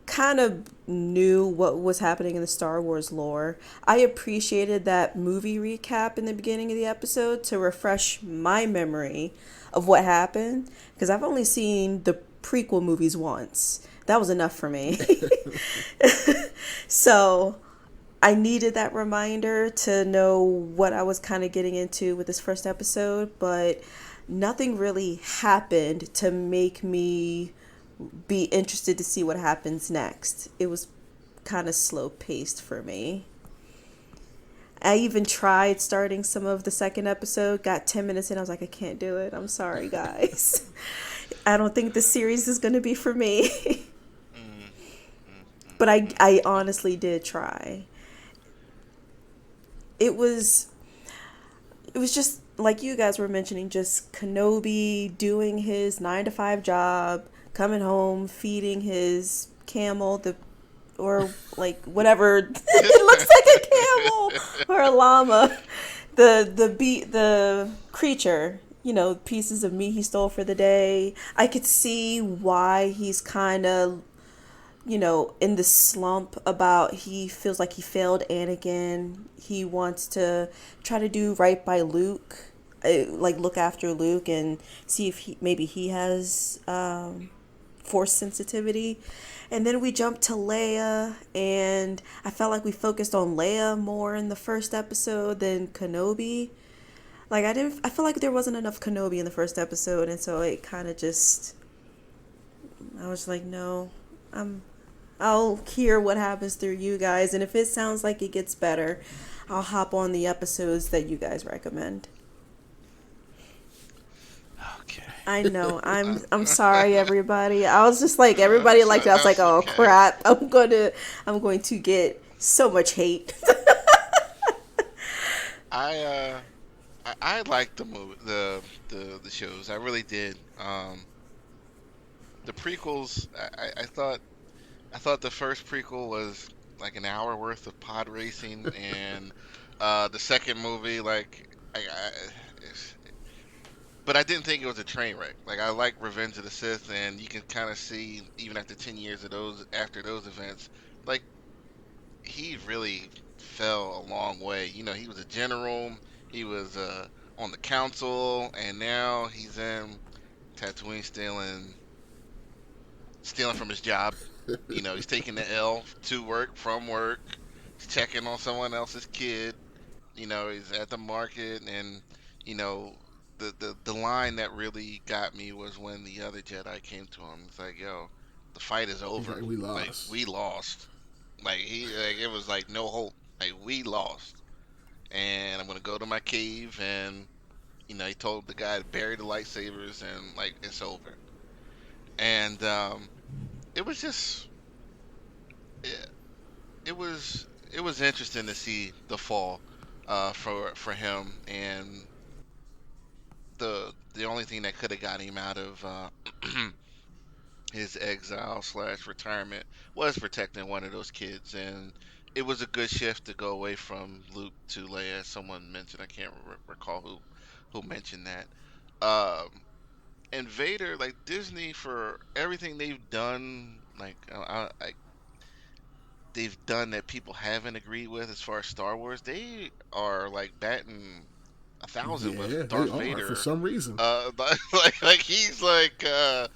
kind of knew what was happening in the Star Wars lore, I appreciated that movie recap in the beginning of the episode to refresh my memory of what happened, because I've only seen the prequel movies once. That was enough for me. So I needed that reminder to know what I was kind of getting into with this first episode, but nothing really happened to make me be interested to see what happens next. It was kind of slow paced for me. I even tried starting some of the second episode, got 10 minutes in, I was like, I can't do it. I'm sorry, guys. I don't think this series is going to be for me. Mm, But I honestly did try. It was just like you guys were mentioning, just Kenobi doing his 9 to 5 job, coming home, feeding his camel, or like whatever it looks like a camel or a llama, the creature, pieces of meat he stole for the day. I could see why he's kind of in the slump about he feels like he failed Anakin. He wants to try to do right by Luke, like look after Luke and see if maybe he has force sensitivity. And then we jumped to Leia, and I felt like we focused on Leia more in the first episode than Kenobi. Like I feel like there wasn't enough Kenobi in the first episode, and so it kind of just, I was like, no, I'll hear what happens through you guys, and if it sounds like it gets better, I'll hop on the episodes that you guys recommend. Okay. I know. I'm sorry, everybody. I was just like, everybody liked it. I was like, oh okay. crap, I'm going to get so much hate. I liked the movie, the shows. I really did. The prequels, I thought the first prequel was like an hour worth of pod racing, and the second movie, like, but I didn't think it was a train wreck. Like, I like Revenge of the Sith, and you can kind of see even after 10 years of after those events, like, he really fell a long way. You know, he was a general, he was on the council, and now he's in Tatooine stealing from his job. You know, he's taking the L to work, from work. He's checking on someone else's kid. You know, he's at the market, and you know, the line that really got me was when the other Jedi came to him. It's like, yo, the fight is over. Like, we lost. Like, we lost. Like, it was like no hope. Like, we lost. And I'm gonna go to my cave, and you know, he told the guy to bury the lightsabers, and like, it's over. And it was just, it, it was interesting to see the fall for him, and the only thing that could have got him out of his exile / retirement was protecting one of those kids, and it was a good shift to go away from Luke to Leia. Someone mentioned, I can't recall who mentioned that. And Vader, like, Disney, for everything they've done, like, they've done that people haven't agreed with as far as Star Wars, they are like batting 1,000 Yeah, with Darth they are Vader. for some reason. Like he's like a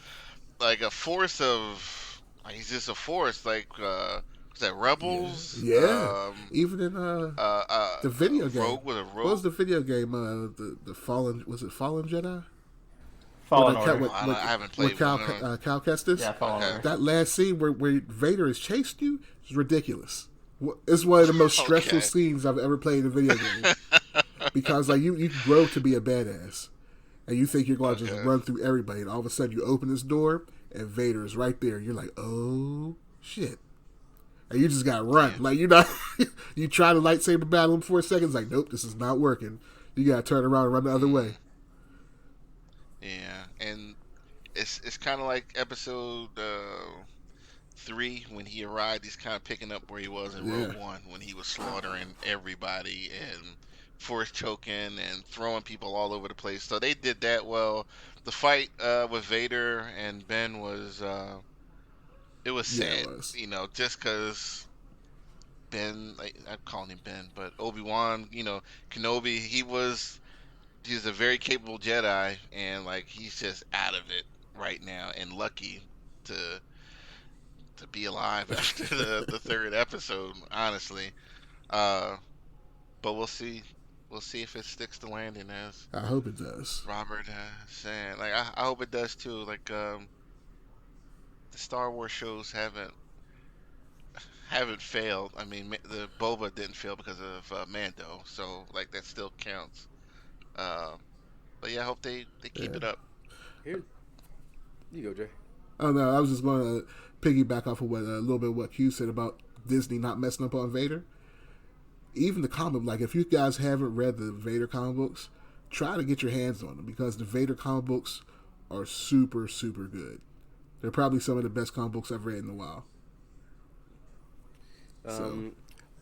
force of, like, he's just a force. Like, was that Rebels? Yeah. Even in the video game. Rogue with a Rogue. What was the video game? The Fallen, was it Fallen Jedi? Fallen With, Order. I haven't played with Cal one. Cal Kestis. Yeah, Fallen Okay. Order. That last scene where Vader has chased you is ridiculous. It's one of the most stressful Okay. scenes I've ever played in a video game. Because like you grow to be a badass, and you think you're going to just run through everybody, and all of a sudden you open this door and Vader is right there. You're like, oh shit, and you just got to run. Like, you're not. You try to lightsaber battle him for 4 seconds. Like, nope, this is not working. You got to turn around and run the other way. Yeah, and it's kind of like episode 3 when he arrived. He's kind of picking up where he was in Rogue One when he was slaughtering everybody and force choking and throwing people all over the place. So they did that well. The fight with Vader and Ben was it was sad, it was. you know, just because Ben, like, I'm calling him Ben, but Obi Wan, you know, Kenobi, he's a very capable Jedi, and like, he's just out of it right now, and lucky to be alive after the third episode, honestly. But we'll see if it sticks to landing, as I hope it does. Robert saying. Like, I hope it does too. Like, the Star Wars shows haven't failed. I mean, the Boba didn't fail because of Mando, so like, that still counts. But yeah, I hope they keep it up. Here, you go, Jay. Oh no, I was just going to piggyback off of what a little bit of what Q said about Disney not messing up on Vader. Even the comic, like, if you guys haven't read the Vader comic books, try to get your hands on them, because the Vader comic books are super, super good. They're probably some of the best comic books I've read in a while.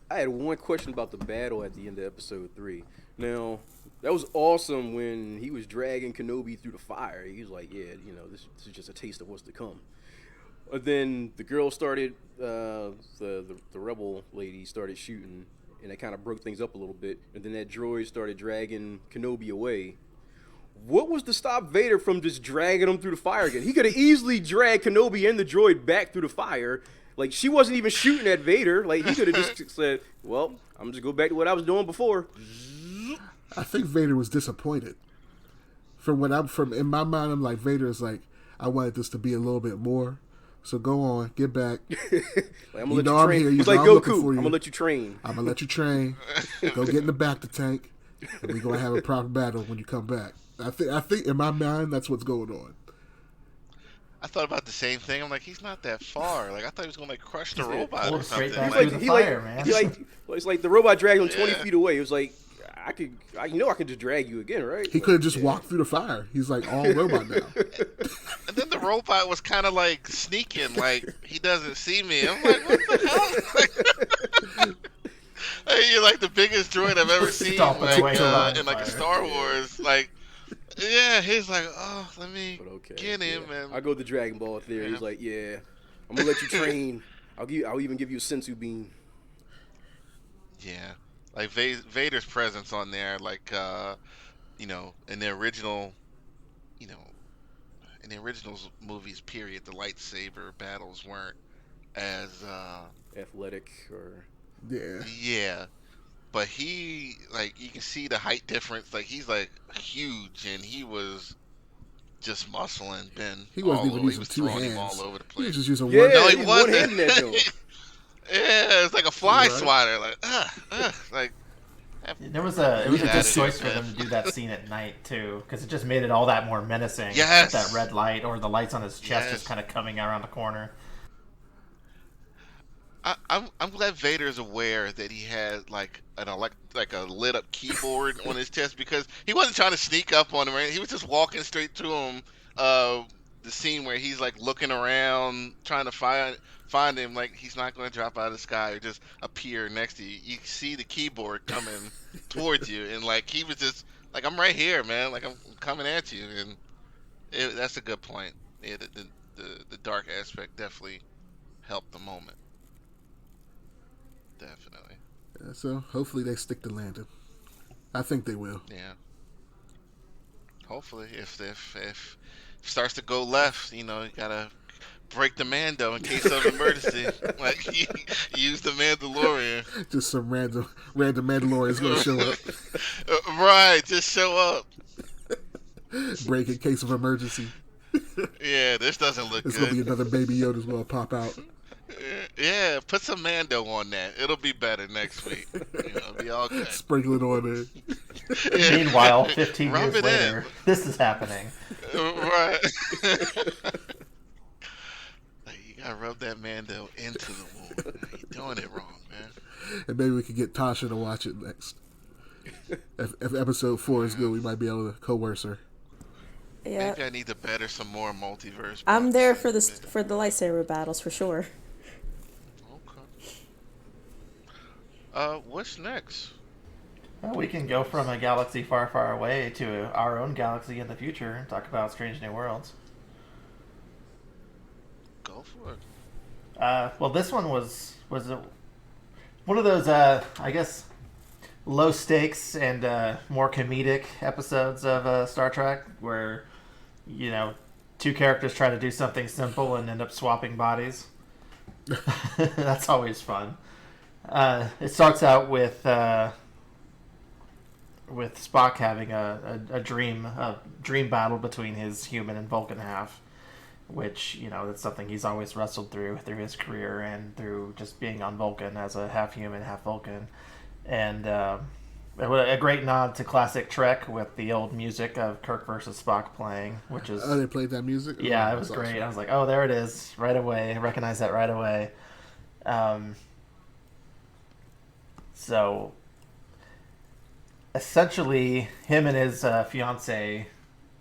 I had one question about the battle at the end of episode 3. Now, that was awesome when he was dragging Kenobi through the fire. He was like, yeah, you know, this is just a taste of what's to come. But then the girl started, the rebel lady started shooting, and that kind of broke things up a little bit. And then that droid started dragging Kenobi away. What was to stop Vader from just dragging him through the fire again? He could have easily dragged Kenobi and the droid back through the fire. Like, she wasn't even shooting at Vader. Like, he could have just said, well, I'm just go back to what I was doing before. I think Vader was disappointed. From in my mind, I'm like, Vader is like, I wanted this to be a little bit more. So go on, get back. Like, I'm gonna You let know you I'm train. here. You He's know like I'm looking Goku. for you. I'm gonna let you train. I'm gonna let you train. Go get in the back to tank, and we're gonna have a proper battle when you come back. I think in my mind that's what's going on. I thought about the same thing. I'm like, he's not that far. Like I thought he was gonna like crush the robot pull or him straight something. back Like, through the fire, man. It's like the robot dragged him 20 Yeah. feet away. It was like, I could just drag you again, right? He could have just walked through the fire. He's like all robot now. and then the robot was kind of like sneaking, like he doesn't see me. I'm like, what the hell? Hey, you're like the biggest droid I've ever seen, Stomping like away from in like a fire. Star Wars. Like, yeah, he's like, oh, let me But okay, get him. yeah. And I go with the Dragon Ball theory. Yeah. He's like, yeah, I'm gonna let you train. I'll even give you a sensu bean. yeah, like Vader's presence on there, like in the original, you know, in the original movies, period, the lightsaber battles weren't as Athletic or Yeah. yeah. But he, like, you can see the height difference. Like, he's, like, huge, and he was just muscling Ben. He wasn't all even over. He using was two throwing him hands. all over the He was place. just using yeah, one. No, he he's wasn't. one hand in that joint. Yeah, it's like a fly Right. swatter. Like, like. It was a good Attitude, choice for man. them to do that scene at night too, because it just made it all that more menacing. Yes. That red light or the lights on his chest Yes. just kind of coming around the corner. I'm glad Vader's aware that he had like a lit up keyboard on his chest, because he wasn't trying to sneak up on him. Right? He was just walking straight to him. The scene where he's like looking around trying to find him, like he's not going to drop out of the sky or just appear next to you. You see the keyboard coming towards you, and like he was just like, I'm right here, man. Like I'm coming at you, and that's a good point. Yeah, the dark aspect definitely helped the moment. Definitely. Yeah, so hopefully they stick to landing. I think they will. Yeah. Hopefully, if starts to go left, you gotta break the Mando in case of emergency. Like use the Mandalorian. Just some random Mandalorians gonna show up, Right, just show up. break in case of emergency. Yeah, this doesn't look It's gonna be good. another Baby Yoda's gonna pop out. Yeah, put some Mando on that. It'll be better next week. It'll be all good. Sprinkle it on there. Yeah. Meanwhile, 15 Rub years it later, this is happening. Right. Like, you gotta rub that Mando into the wound. You're doing it wrong, man. And maybe we could get Tasha to watch it next. If episode 4 is good, we might be able to coerce her. Yeah, Maybe I need to better some more multiverse. I'm books. there for the lightsaber battles for sure. Okay. What's next? Well, we can go from a galaxy far, far away to our own galaxy in the future and talk about Strange New Worlds. Go for it. Well, this one was one of those, I guess, low stakes and more comedic episodes of Star Trek, where two characters try to do something simple and end up swapping bodies. That's always fun. It starts out with Spock having a dream battle between his human and Vulcan half, which that's something he's always wrestled through his career and through just being on Vulcan as a half human, half Vulcan, and a great nod to classic Trek with the old music of Kirk versus Spock playing, which is Oh, they played that music? yeah, Oh, it was that's great. awesome. I was like, oh, there it is, right away. I recognized that right away. So essentially, him and his fiance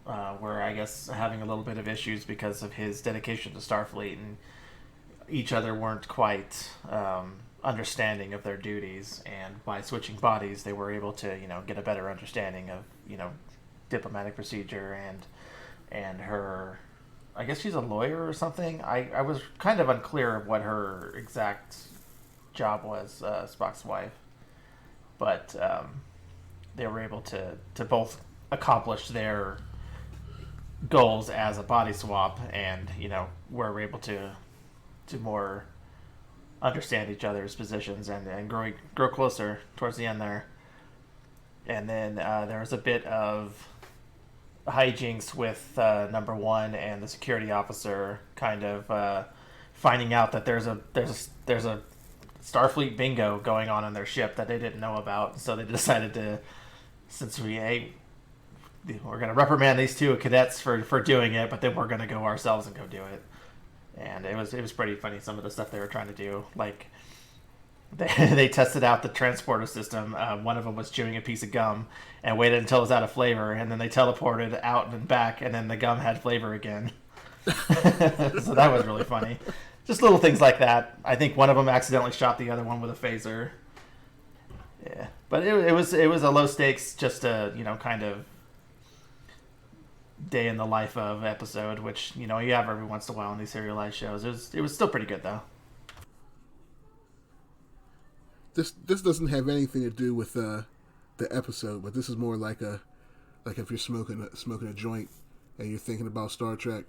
were, I guess, having a little bit of issues because of his dedication to Starfleet, and each other weren't quite understanding of their duties. And by switching bodies, they were able to, get a better understanding of, diplomatic procedure and her. I guess she's a lawyer or something. I was kind of unclear of what her exact job was, Spock's wife, but they were able to both accomplish their goals as a body swap, and were able to more understand each other's positions and grow closer towards the end there. And then there was a bit of hijinks with number one and the security officer kind of finding out that there's a Starfleet bingo going on their ship that they didn't know about. So they decided to, since we're going to reprimand these two cadets for doing it, but then we're going to go ourselves and go do it. And it was pretty funny, some of the stuff they were trying to do. Like, they tested out the transporter system. One of them was chewing a piece of gum and waited until it was out of flavor, and then they teleported out and back, and then the gum had flavor again. So that was really funny. Just little things like that. I think one of them accidentally shot the other one with a phaser. Yeah, but it was a low stakes, just a kind of day in the life of episode, which you have every once in a while in these serialized shows. It was still pretty good though. This doesn't have anything to do with the episode, but this is more like if you're smoking a joint and you're thinking about Star Trek.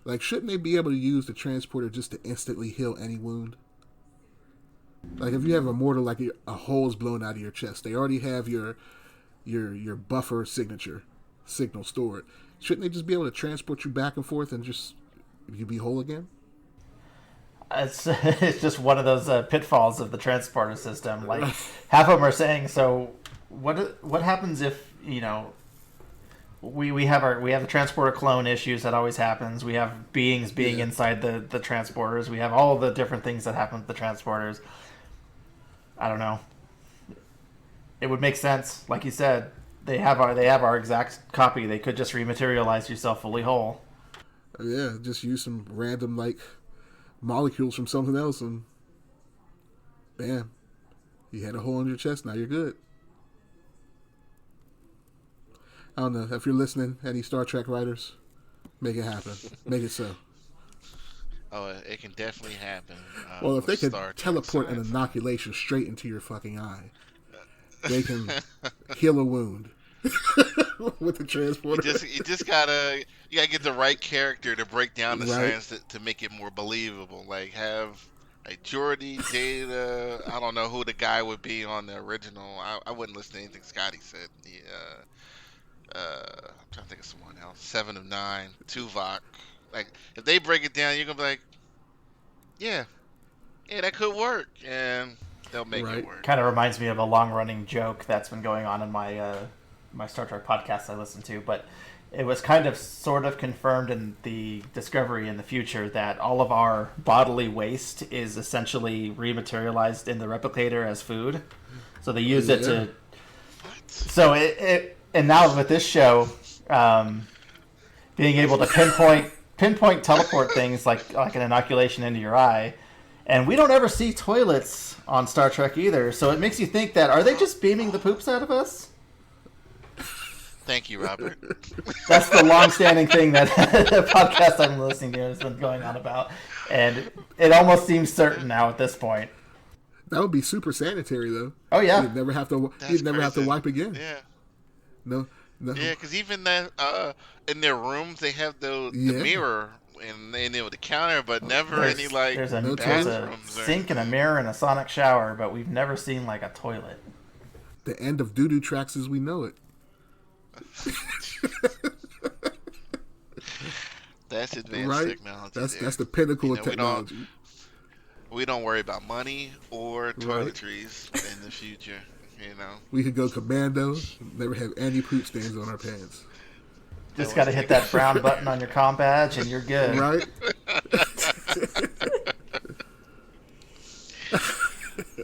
Like, shouldn't they be able to use the transporter just to instantly heal any wound? Like, if you have a mortar, like a hole's blown out of your chest, they already have your buffer signal stored. Shouldn't they just be able to transport you back and forth and just you be whole again? It's just one of those pitfalls of the transporter system. Like, half of them are saying, so what happens if we have the transporter clone issues that always happens. We have beings being inside the transporters. We have all the different things that happen with the transporters. I don't know. It would make sense, like you said. They have our exact copy. They could just rematerialize yourself fully whole. Yeah, just use some random molecules from something else, and bam, you had a hole in your chest. Now you're good. I don't know if you're listening, any Star Trek writers, make it happen. Make it so. Oh, it can definitely happen. Well, if they could Star Trek teleport an inoculation straight into your fucking eye, they can heal a wound with the transporter. You gotta get the right character to break down the science to make it more believable. Like, have Geordi, Data. I don't know who the guy would be on the original. I wouldn't listen to anything Scotty said. I'm trying to think of someone else. 7 of 9, Tuvok. Like, if they break it down, you're gonna be like, yeah, that could work, and they'll make it work. Kind of reminds me of a long-running joke that's been going on in my my Star Trek podcast I listen to, but it was kind of sort of confirmed in the Discovery in the future that all of our bodily waste is essentially rematerialized in the replicator as food. So they use it to. What? So and now with this show, being able to pinpoint teleport things like an inoculation into your eye, and we don't ever see toilets on Star Trek either. So it makes you think that are they just beaming the poops out of us? Thank you, Robert. That's the long-standing thing that the podcast I'm listening to has been going on about, and it almost seems certain now at this point. That would be super sanitary, though. Oh yeah, you'd never have to wipe again. Yeah. No. Yeah, because even that in their rooms they have the mirror and the counter, but never there's any there's a sink and a mirror and a sonic shower, but we've never seen a toilet. The end of doo-doo tracks as we know it. That's advanced technology. That's the pinnacle of technology. We don't worry about money or toiletries in the future. We could go commando, never have any poop stains on our pants. Just got to hit that brown button on your comm badge and you're good. Right?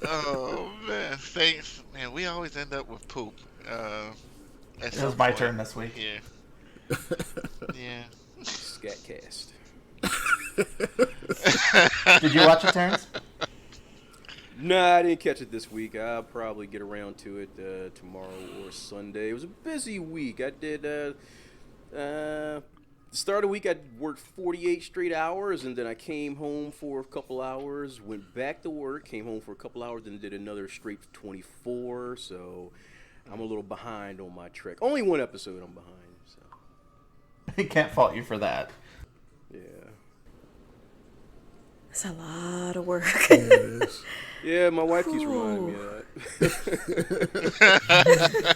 Oh, man. Thanks. Man, we always end up with poop. It was my turn this week. Yeah. Yeah. Scatcast. Did you watch it, Terrence? No, I didn't catch it this week. I'll probably get around to it tomorrow or Sunday. It was a busy week. I did the start of the week I worked 48 straight hours, and then I came home for a couple hours, went back to work, came home for a couple hours, then did another straight 24. So I'm a little behind on my Trek. Only one episode I'm behind. So I can't fault you for that. Yeah. It's a lot of work. Yeah, it is. Yeah, my wife keeps reminding me of that.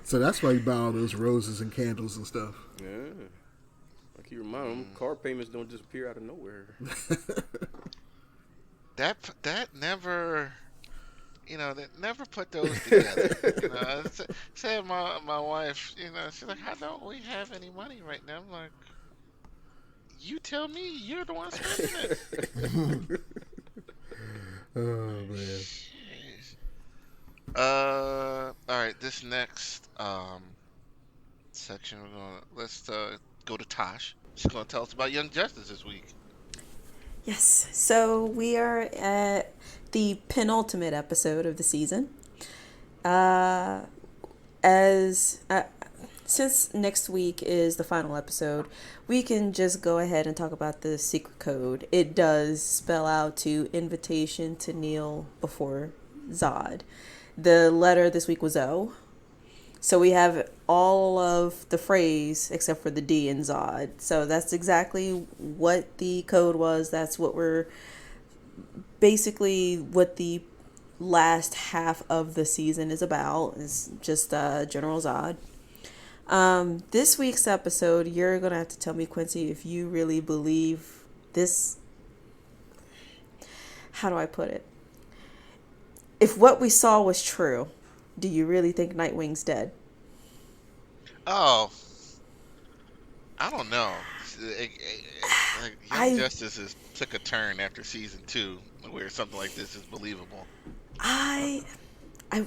So that's why you buy all those roses and candles and stuff. Yeah. I keep reminding them, car payments don't disappear out of nowhere. That never, that never put those together. Say my wife, she's like, how don't we have any money right now? I'm like, you tell me, you're the one spending it. Oh man. All right, this next section let's go to Tash. She's gonna tell us about Young Justice this week. Yes. So we are at the penultimate episode of the season. Since next week is the final episode, we can just go ahead and talk about the secret code. It does spell out to invitation to kneel before Zod. The letter this week was O. So we have all of the phrase except for the D in Zod. So that's exactly what the code was. That's what what the last half of the season is about. It's just General Zod. This week's episode, you're going to have to tell me, Quincy, if you really believe this. How do I put it? If what we saw was true, do you really think Nightwing's dead? Oh, I don't know. Young Justice took a turn after season 2 where something like this is believable. I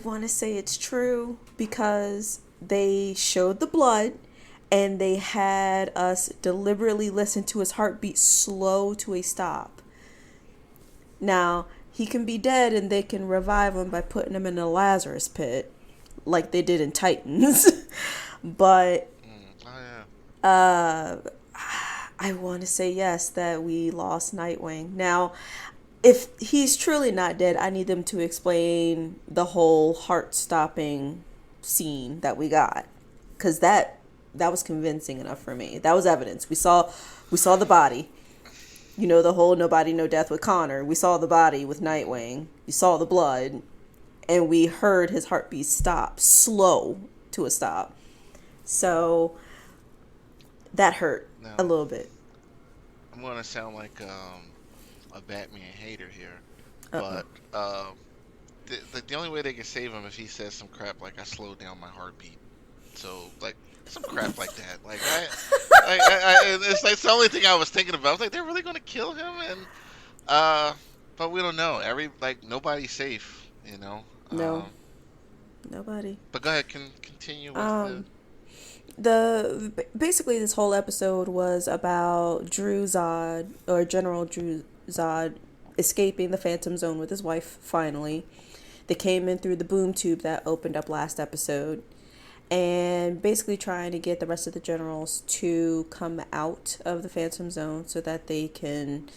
want to say it's true because they showed the blood and they had us deliberately listen to his heartbeat slow to a stop. Now, he can be dead and they can revive him by putting him in a Lazarus pit like they did in Titans. But I want to say yes, that we lost Nightwing. Now, if he's truly not dead, I need them to explain the whole heart-stopping scene that we got, because that was convincing enough for me. That was evidence. We saw the body. The whole nobody, no death with Connor. We saw the body with Nightwing. We saw the blood, and we heard his heartbeat stop, slow to a stop. So that hurt a little bit. I'm gonna sound like a Batman hater here, but the only way they can save him if he says some crap like "I slowed down my heartbeat." So like some crap like that. Like it's like the only thing I was thinking about. I was like, they're really gonna kill him, and but we don't know. Nobody's safe, No, nobody. But go ahead, continue with basically this whole episode was about General Drew Zod escaping the Phantom Zone with his wife finally. They came in through the boom tube that opened up last episode and basically trying to get the rest of the generals to come out of the Phantom Zone so that they can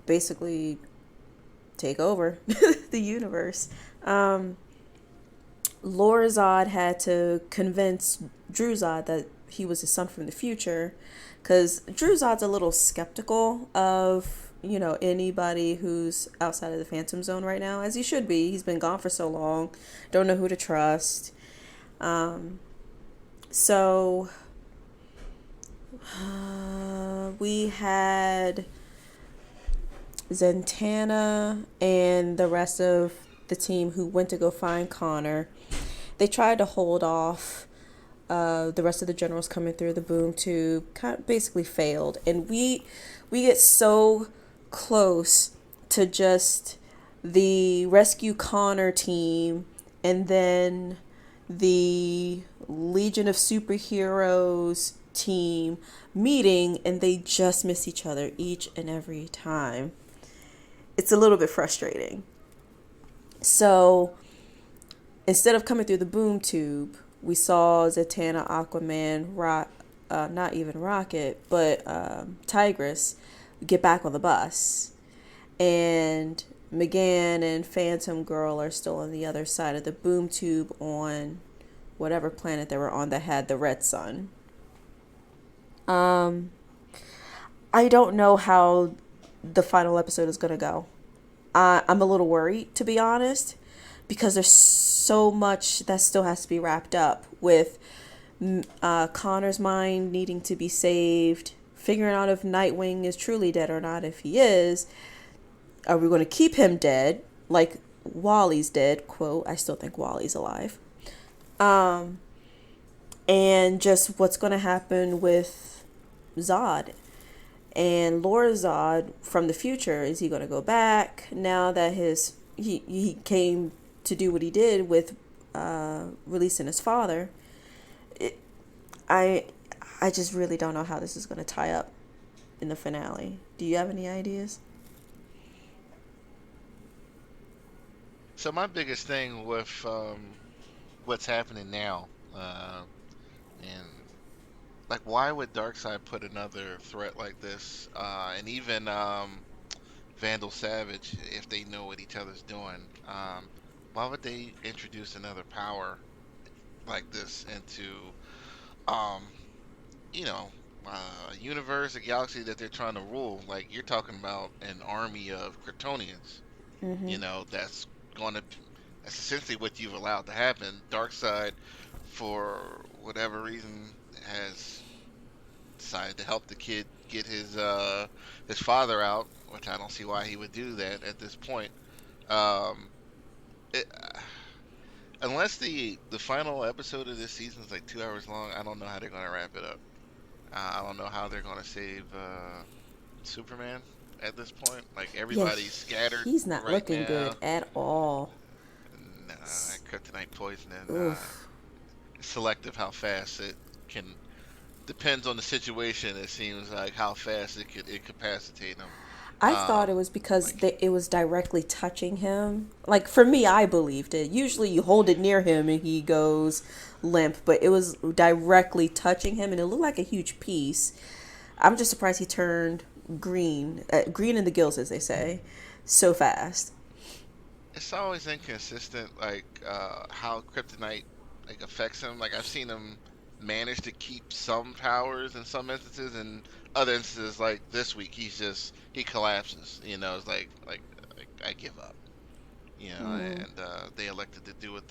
basically take over the universe. Lord Zod had to convince Drew Zod that he was his son from the future, because Drew Zod's a little skeptical of, anybody who's outside of the Phantom Zone right now, as he should be. He's been gone for so long, don't know who to trust. So we had Zatanna and the rest of the team who went to go find Connor. They tried to hold off the rest of the generals coming through the boom tube, basically failed. And we get so close to just the rescue Connor team and then the Legion of Superheroes team meeting, and they just miss each other each and every time. It's a little bit frustrating. So instead of coming through the boom tube, we saw Zatanna, Aquaman, not even Rocket, but Tigress get back on the bus. And McGann and Phantom Girl are still on the other side of the boom tube on whatever planet they were on that had the red sun. I don't know how the final episode is going to go. I'm a little worried, to be honest, because there's so much that still has to be wrapped up with Connor's mind needing to be saved, figuring out if Nightwing is truly dead or not. If he is, are we going to keep him dead like Wally's dead? Quote, I still think Wally's alive. And just what's going to happen with Zod and Lord Zod from the future. Is he going to go back now that he came to do what he did with releasing his father? I just really don't know how this is going to tie up in the finale. Do you have any ideas? So my biggest thing with what's happening now, and like, why would Darkseid put another threat like this? And even Vandal Savage, if they know what each other's doing, why would they introduce another power like this into, you know, a universe, a galaxy that they're trying to rule? Like, you're talking about an army of Kryptonians, you know, that's essentially what you've allowed to happen. Darkseid, for whatever reason, has decided to help the kid get his father out, which I don't see why he would do that at this point. It, unless the final episode of this season is like 2 hours long, I don't know how they're going to wrap it up. I don't know how they're going to save Superman at this point. Like, everybody's scattered. He's not right looking now. Good at all. Nah, kryptonite poisoning. Selective how fast it can. Depends on the situation. It seems like how fast it could incapacitate him. I thought it was because it was directly touching him. Like, for me, I believed it. Usually you hold it near him and he goes limp, but it was directly touching him and it looked like a huge piece. I'm just surprised he turned green. Green in the gills, as they say, so fast. It's always inconsistent, like, how kryptonite, like, affects him. Like, I've seen him manage to keep some powers in some instances, and other instances, like this week, he collapses. You know, it's like I give up. You know, and they elected to do it.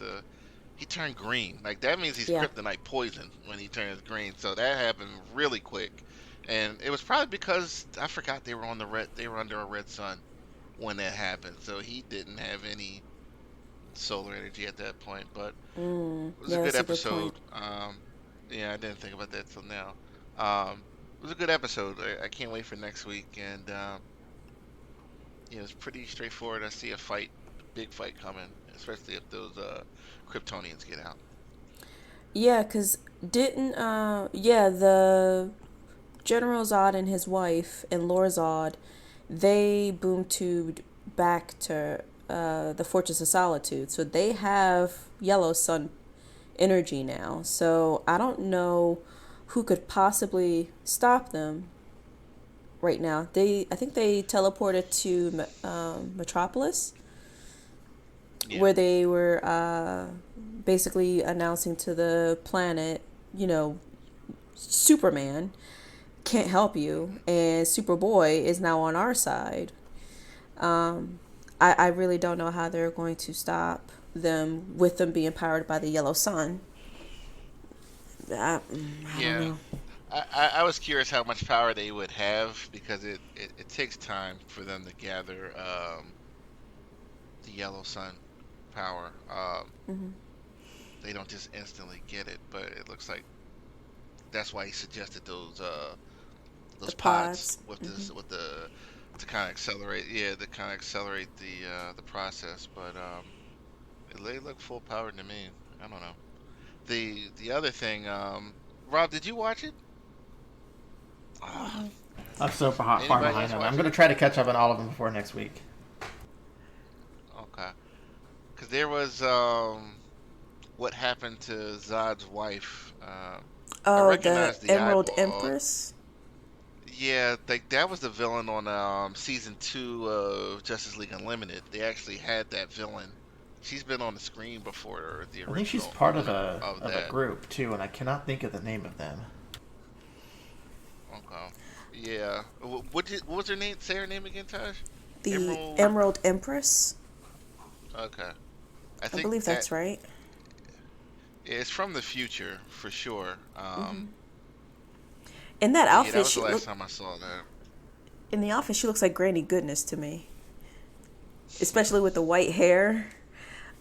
He turned green. Like, that means he's kryptonite poisoned when he turns green. So that happened really quick, and it was probably because I forgot they were under a red sun when that happened. So he didn't have any solar energy at that point. But it was a good episode. Yeah, I didn't think about that till now. It was a good episode. I can't wait for next week, and it's pretty straightforward. I see a big fight coming, especially if those Kryptonians get out. Yeah, because the General Zod and his wife and Lord Zod, they boom tubed back to the Fortress of Solitude, so they have Yellow Sun energy now. So I don't know who could possibly stop them right now. I think they teleported to Metropolis, where they were basically announcing to the planet, Superman can't help you, and Superboy is now on our side. I really don't know how they're going to stop them with them being powered by the yellow sun. I don't know. I was curious how much power they would have, because it takes time for them to gather the yellow sun power. They don't just instantly get it, but it looks like that's why he suggested those pods with to kind of accelerate the process. But they look full powered to me. I don't know. The other thing, Rob, did you watch it? I'm so far behind them. I'm going to try to catch up on all of them before next week. Okay. Because there was what happened to Zod's wife. The Emerald Empress? Yeah, like that was the villain on season 2 of Justice League Unlimited. They actually had that villain. She's been on the screen before the original. I think she's part of a group too, and I cannot think of the name of them. Okay. Yeah. What was her name? Say her name again, Tash. The Emerald. Emerald Empress. Okay. I I think believe that that's right. it's from the future for sure. In that But yeah, that outfit, was the last time I saw that. in the outfit, she looks like Granny Goodness to me, especially with the white hair.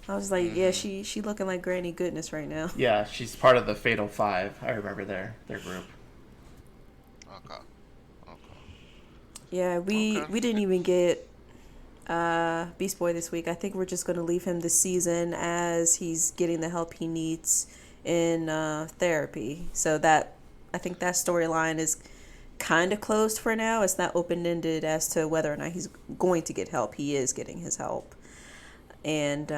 I was like, yeah, she looking like Granny Goodness right now. Yeah, she's part of the Fatal Five. I remember their group. Okay. Okay. Yeah, we Okay. didn't even get Beast Boy this week. I think we're just gonna leave him this season as he's getting the help he needs in therapy. So that I think that storyline is kind of closed for now. It's not open ended as to whether or not he's going to get help. He is getting his help, and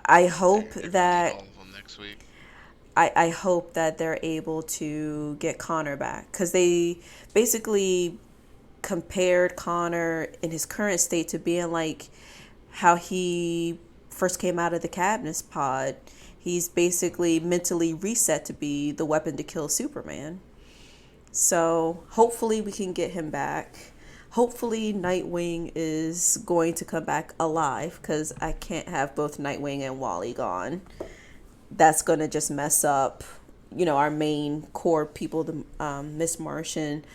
I hope They're gonna need that all of them next week. I hope that they're able to get Connor back because they basically compared Connor in his current state to being like how he first came out of the Cadmus pod. He's basically mentally reset to be the weapon to kill Superman. So hopefully we can get him back. Hopefully Nightwing is going to come back alive because I can't have both Nightwing and Wally gone. That's going to just mess up, our main core people, the Miss Martian,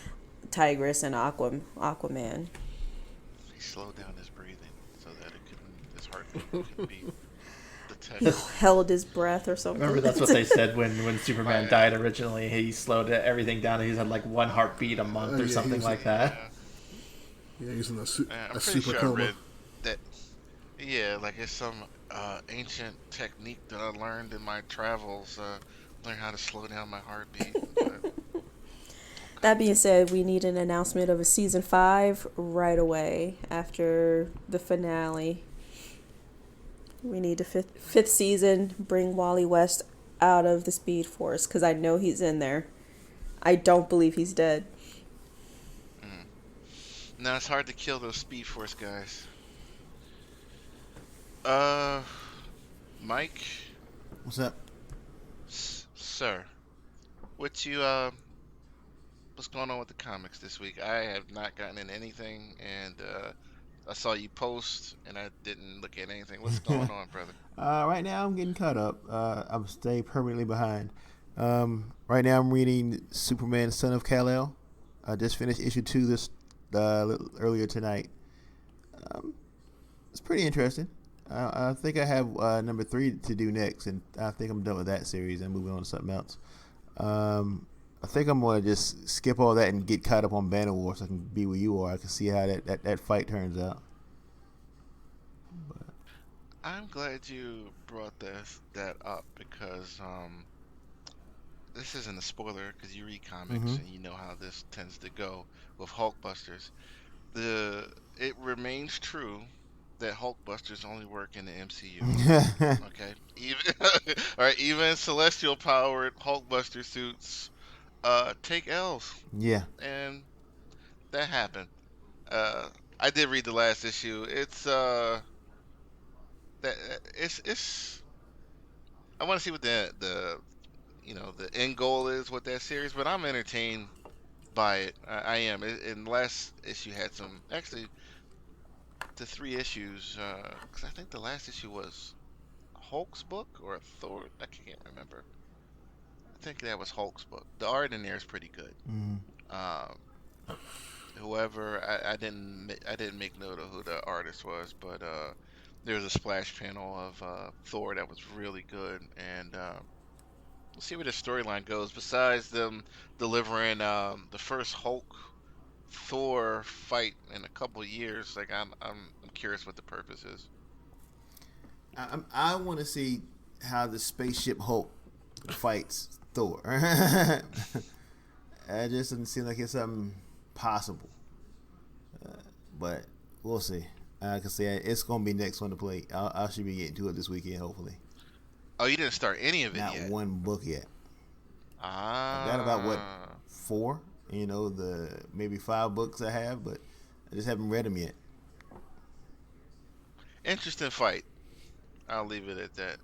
Tigress, and Aquaman. He slowed down his breathing so that his heartbeat couldn't be He detected. held his breath or something. Remember that's what they said when Superman Right. died originally. He slowed everything down. He had like one heartbeat a month or yeah, something he's- like that. Yeah. Yeah, he's in I'm a pretty super sure I coma. read that. Yeah, like it's some ancient technique that I learned in my travels. Learn how to slow down my heartbeat. But, That being said, we need an announcement of a season 5 right away after the finale. We need a fifth season. Bring Wally West out of the Speed Force because I know he's in there. I don't believe he's dead. no, it's hard to kill those Speed Force guys. Uh, Mike, What's up? sir, what you what's going on with the comics this week? I have not gotten in anything, and I saw you post, and I didn't look at anything. What's going on, brother? Right now I'm getting caught up. I'm staying permanently behind. Right now I'm reading Superman: Son of Kal-El. I just finished issue 2 this earlier tonight. It's pretty interesting. I think I have number 3 to do next, and I think I'm done with that series and moving on to something else. I think I'm going to just skip all that and get caught up on Banner War so I can be where you are. I can see how that fight turns out. I'm glad you brought that up because this isn't a spoiler because you read comics and you know how this tends to go with Hulkbusters. It remains true that Hulkbusters only work in the MCU. Okay, even all right, even celestial powered Hulkbuster suits take L's, Yeah. and that happened. I did read the last issue. It's I want to see what the end goal is with that series, but I'm entertained by it. I am. And the last issue had some actually the 3 issues because I think the last issue was Hulk's book or Thor. I can't remember. I think that was Hulk's book. The art in there is pretty good. Um, whoever I didn't make note of who the artist was, but there was a splash panel of Thor that was really good, and we'll see where the storyline goes. Besides them delivering the first Hulk Thor fight in a couple years, like I'm curious what the purpose is. I want to see how the spaceship Hulk fights Thor. It just doesn't seem like it's something possible. But we'll see. I can say it's going to be next on the plate. I should be getting to it this weekend, hopefully. Oh, you didn't start any of it Not yet. one book yet. Ah, I've got about 4. The maybe 5 books I have, but I just haven't read them yet. interesting fight. I'll leave it at that.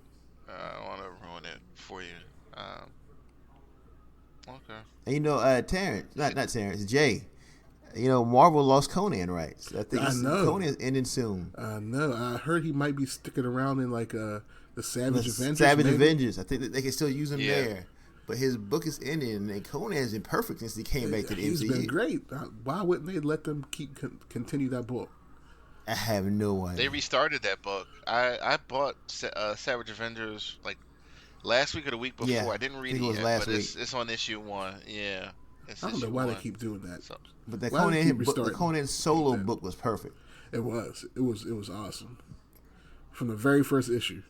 I don't want to ruin it for you. Okay. And Terrence, not Terrence, Jay. Marvel lost Conan rights. I think I know. Conan's ending soon. No, I heard he might be sticking around in like the Savage Avengers. Savage maybe? Avengers. I think that they can still use him Yeah. there. But his book is ending, and Conan's been perfect since he came back to the He's MCU. been great. Why wouldn't they let them continue that book? I have no They idea. restarted that book. I bought Savage Avengers like last week or the week before. Yeah, I didn't I read think it it was yet, last but week. it's on issue 1. Yeah, it's I don't know issue why 1. they keep doing that. So, But the Why do they keep Conan book, the restarting? Conan solo book was perfect. It was awesome from the very first issue.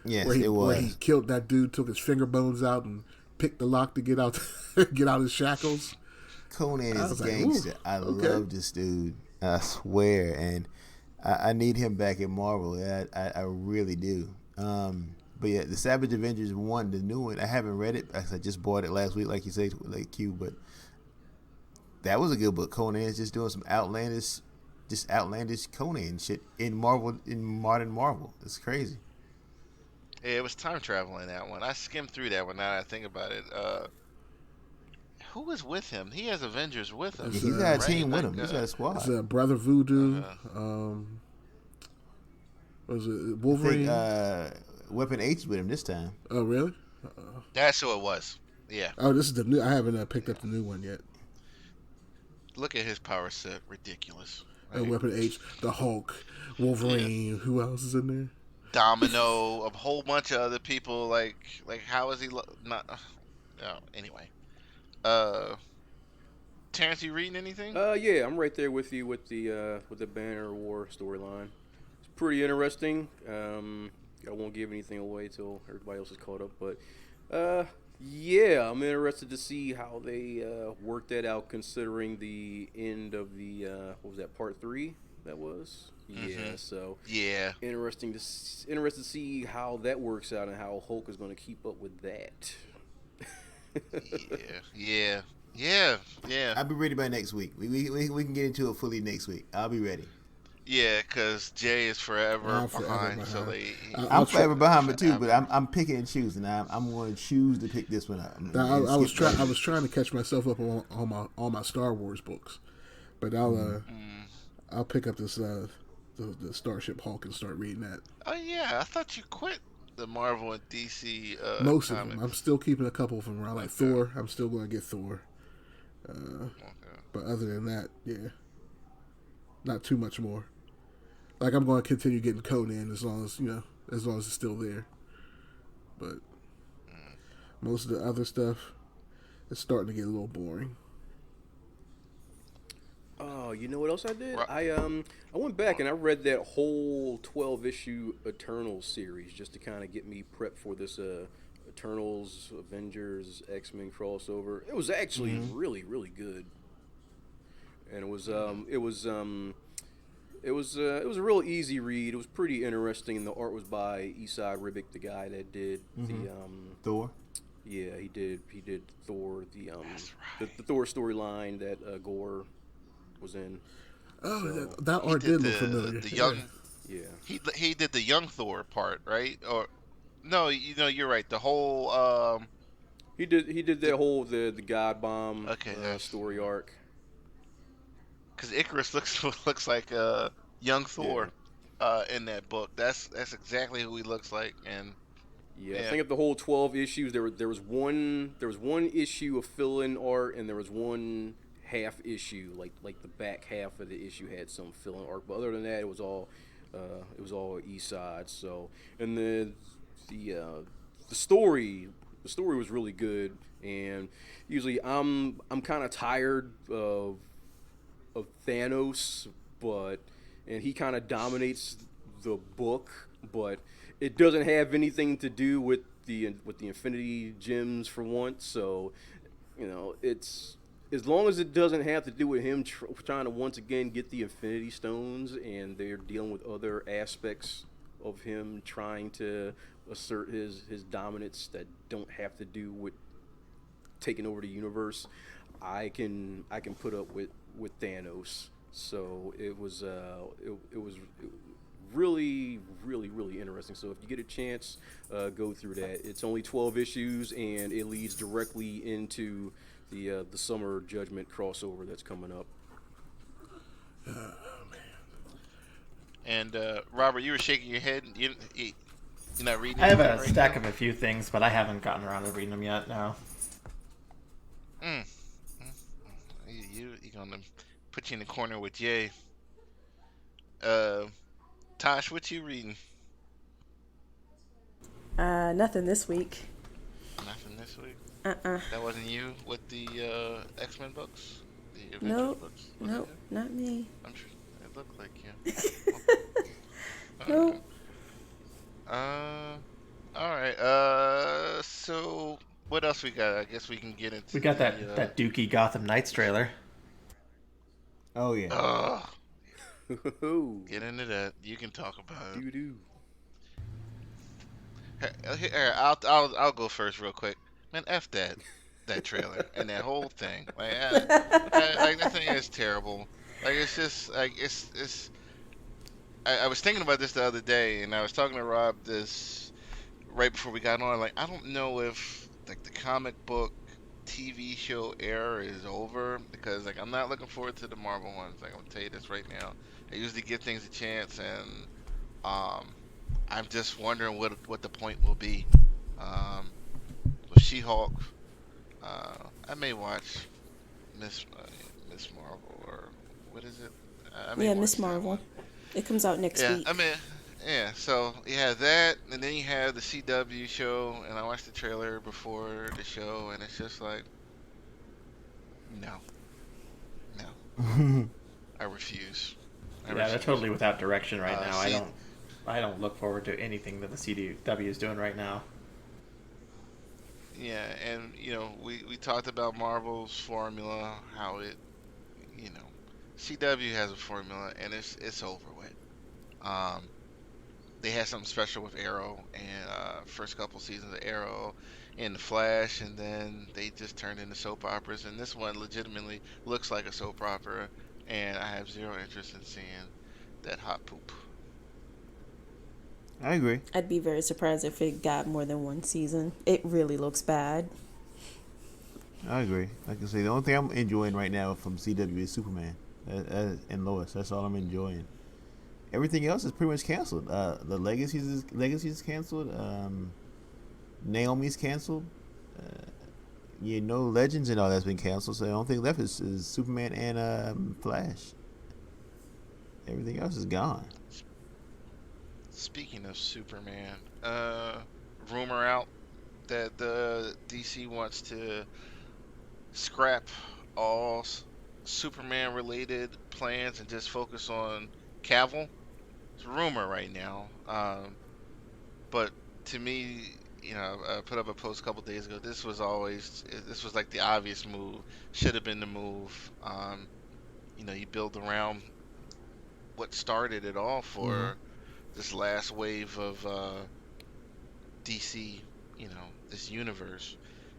Yes, Where he was. killed that dude, took his finger bones out, and picked the lock to get out get out his shackles. Conan I is was like, gangster. ooh, I okay. love this dude. I swear, and I need him back in Marvel. I really do. But yeah, the Savage Avengers 1, the new one, I haven't read it. I just bought it last week, like you say, like Q. But that was a good book. Conan is just doing some outlandish Conan shit in Marvel, in modern Marvel. It's crazy. yeah, it was time travel in that one. I skimmed through that one now that I think about it. Who was with him? He has Avengers with him. It's, He's got a right? team with Like, him. He's got a squad. It's Brother Voodoo. Uh-huh. Was it I Wolverine? think Weapon H is with him this time. Oh, really? That's who it was. Yeah. Oh, this is the new. I haven't picked up the new one yet. Look at his power set. Ridiculous. Weapon H, the Hulk, Wolverine. Who else is in there? Domino, a whole bunch of other people. Like how is he not? Anyway. Terrence, you reading anything? Yeah, I'm right there with you with the Banner War storyline. It's pretty interesting. I won't give anything away till everybody else is caught up, but yeah, I'm interested to see how they work that out, considering the end of the what was that, part 3? That was So Yeah. interesting to see how that works out and how Hulk is going to keep up with that. Yeah. I'll be ready by next week. We can get into it fully next week. I'll be ready. Yeah, because Jay is forever I'm forever behind. So behind. they. I'm forever behind it too, but I'm picking and choosing. I'm going to choose to pick this one up. I was trying to catch myself up on all my Star Wars books, but I'll pick up this the Starship Hulk and start reading that. Oh yeah, I thought you quit the Marvel and DC. Most comics. of them. I'm still keeping a couple of them around. Like Thor, I'm still going to get Thor. But other than that, yeah, not too much more. Like I'm going to continue getting Conan as long as it's still there. But most of the other stuff is starting to get a little boring. Oh, you know what else I did? Right. I went back and I read that whole 12-issue Eternals series just to kind of get me prepped for this Eternals, Avengers, X-Men crossover. It was actually really, really good, and it was a real easy read. It was pretty interesting, and the art was by Esai Ribic, the guy that did the Thor. Yeah, he did Thor, That's right. the Thor storyline that Gore was in. Oh, So, that art did look familiar. The young. Yeah. He did the young Thor part, right? Or no, you're right. The whole He did that whole the God Bomb that's- story arc. because Icarus looks like young Thor in that book. That's exactly who he looks like, and Yeah, Yeah. I think of the whole 12 issues. There was one issue of fill-in art, and there was one half issue, like the back half of the issue had some fill-in art. But other than that, it was all East Side. So, and the story was really good. And usually I'm kind of tired of Thanos, and he kind of dominates the book, but it doesn't have anything to do with the Infinity Gems for once. So, it's as long as it doesn't have to do with him trying to once again get the Infinity Stones, and they're dealing with other aspects of him trying to assert his dominance that don't have to do with taking over the universe, I can put up with Thanos. So it was really, really, really interesting. So if you get a chance, go through that. It's only 12 issues, and it leads directly into the Summer Judgment crossover that's coming up. And Robert, you were shaking your head. You're not reading I have anything a right stack now? of a few things, but I haven't gotten around to reading them yet. No. Mm. You gonna put you in the corner with Jay. Uh, Tosh, what you reading? Nothing this week. Nothing this week. Uh-uh. That wasn't you with the X-Men books, the Avengers Nope. books. Was it Nope. you? Not me. I'm sure it looked like you. Nope. All right. So what else we got? I guess we can get into We got the. that Dookie Gotham Knights trailer. Oh yeah. Get into that. You can talk about it. Doo-doo. Here, I'll go first real quick. Man, f that trailer and that whole thing. Like, like that thing is terrible. Like it's just like it's. I was thinking about this the other day, and I was talking to Rob this right before we got on. Like I don't know if like the comic book TV show era is over because like I'm not looking forward to the Marvel ones. Like I'm gonna tell you this right now. I usually give things a chance, and I'm just wondering what the point will be. With She-Hulk, I may watch Miss Miss Marvel or what is it? I may Yeah, watch Miss that Marvel. one. It comes out next Yeah, week. I mean, yeah. So you have that, and then you have the CW show, and I watched the trailer before the show, and it's just like, no, no, I refuse. Yeah, they're totally without direction right now. see- I don't look forward to anything that the CW is doing right now. Yeah, and we talked about Marvel's formula, how it, CW has a formula, and it's over with. Um, they had something special with Arrow and first couple seasons of Arrow and the Flash, and then they just turned into soap operas. And this one legitimately looks like a soap opera, and I have zero interest in seeing that hot poop. I agree. I'd be very surprised if it got more than one season. It really looks bad. I agree. Like I say, the only thing I'm enjoying right now from CW is Superman and Lois. That's all I'm enjoying. Everything else is pretty much canceled. The Legacies canceled. Naomi's canceled. Legends and all that's been canceled. So the only thing left is Superman and Flash. Everything else is gone. Speaking of Superman, rumor out that the DC wants to scrap all Superman-related plans and just focus on Cavill. It's a rumor right now, but to me, I put up a post a couple days ago. This was like the obvious move. Should have been the move. You build around what started it all for this last wave of DC. This universe.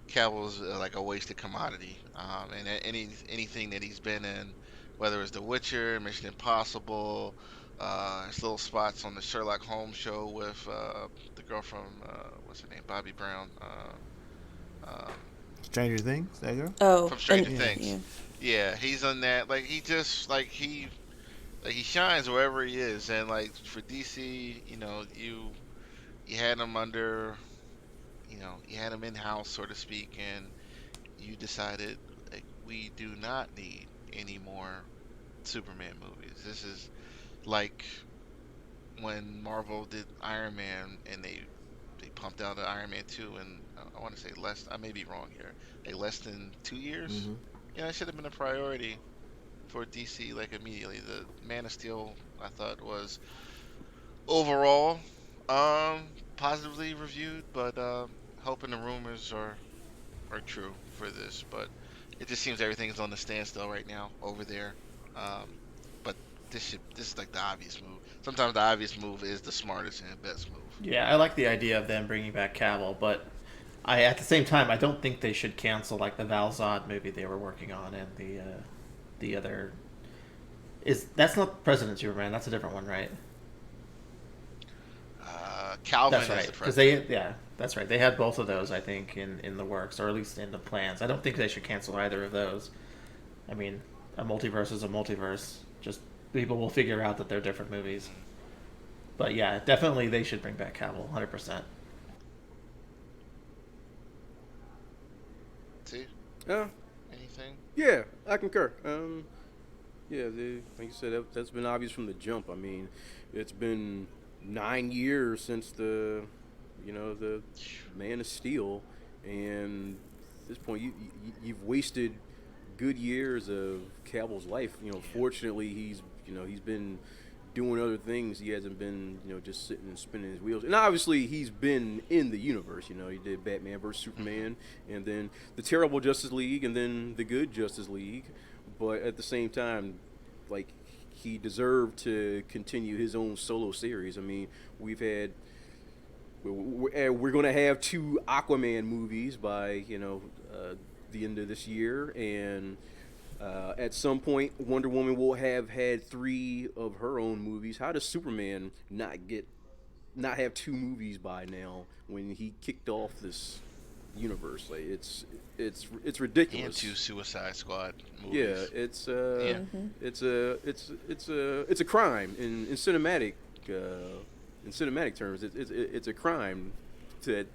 Cavill's like a wasted commodity. And anything that he's been in, whether it's The Witcher, Mission Impossible, his little spots on the Sherlock Holmes show with the girl from what's her name, Bobby Brown, Stranger Things, that girl? Oh, from Stranger and- Things. yeah. Yeah, he's on that. Like he just like he shines wherever he is, and like for DC, you had him under, you had him in house, so to speak, and you decided like we do not need any more Superman movies. This is like when Marvel did Iron Man, and they pumped out an Iron Man 2 in I want to say I may be wrong here, like less than 2 years. Mm-hmm. It should have been a priority for DC like immediately. The Man of Steel I thought was overall positively reviewed, but hoping the rumors are true for this. But it just seems everything's on the standstill right now over there. But this is like the obvious move. Sometimes the obvious move is the smartest and best move. Yeah, I like the idea of them bringing back Cavill, but at the same time, I don't think they should cancel like the Val Zod movie they were working on and the other. That's not President Superman? That's a different one, right? Calvin That's right. is the Because president. that's right. They had both of those, I think, in the works, or at least in the plans. I don't think they should cancel either of those. I mean, a multiverse is a multiverse. Just people will figure out that they're different movies. But yeah, definitely they should bring back Cavill, 100%. See? Uh, Anything? yeah, I concur. Yeah, like you said, that's been obvious from the jump. I mean, it's been 9 years since the Man of Steel, and at this point, you've wasted good years of Cavill's life. Fortunately, he's been doing other things. He hasn't been just sitting and spinning his wheels. And obviously, he's been in the universe. He did Batman vs Superman, and then the terrible Justice League, and then the good Justice League. But at the same time, like, he deserved to continue his own solo series. I mean, we're going to have 2 Aquaman movies by the end of this year, and at some point Wonder Woman will have had 3 of her own movies. How does Superman not have 2 movies by now when he kicked off this universe? Like, it's ridiculous. And 2 Suicide Squad movies. Yeah, it's a crime in cinematic terms. It's a crime that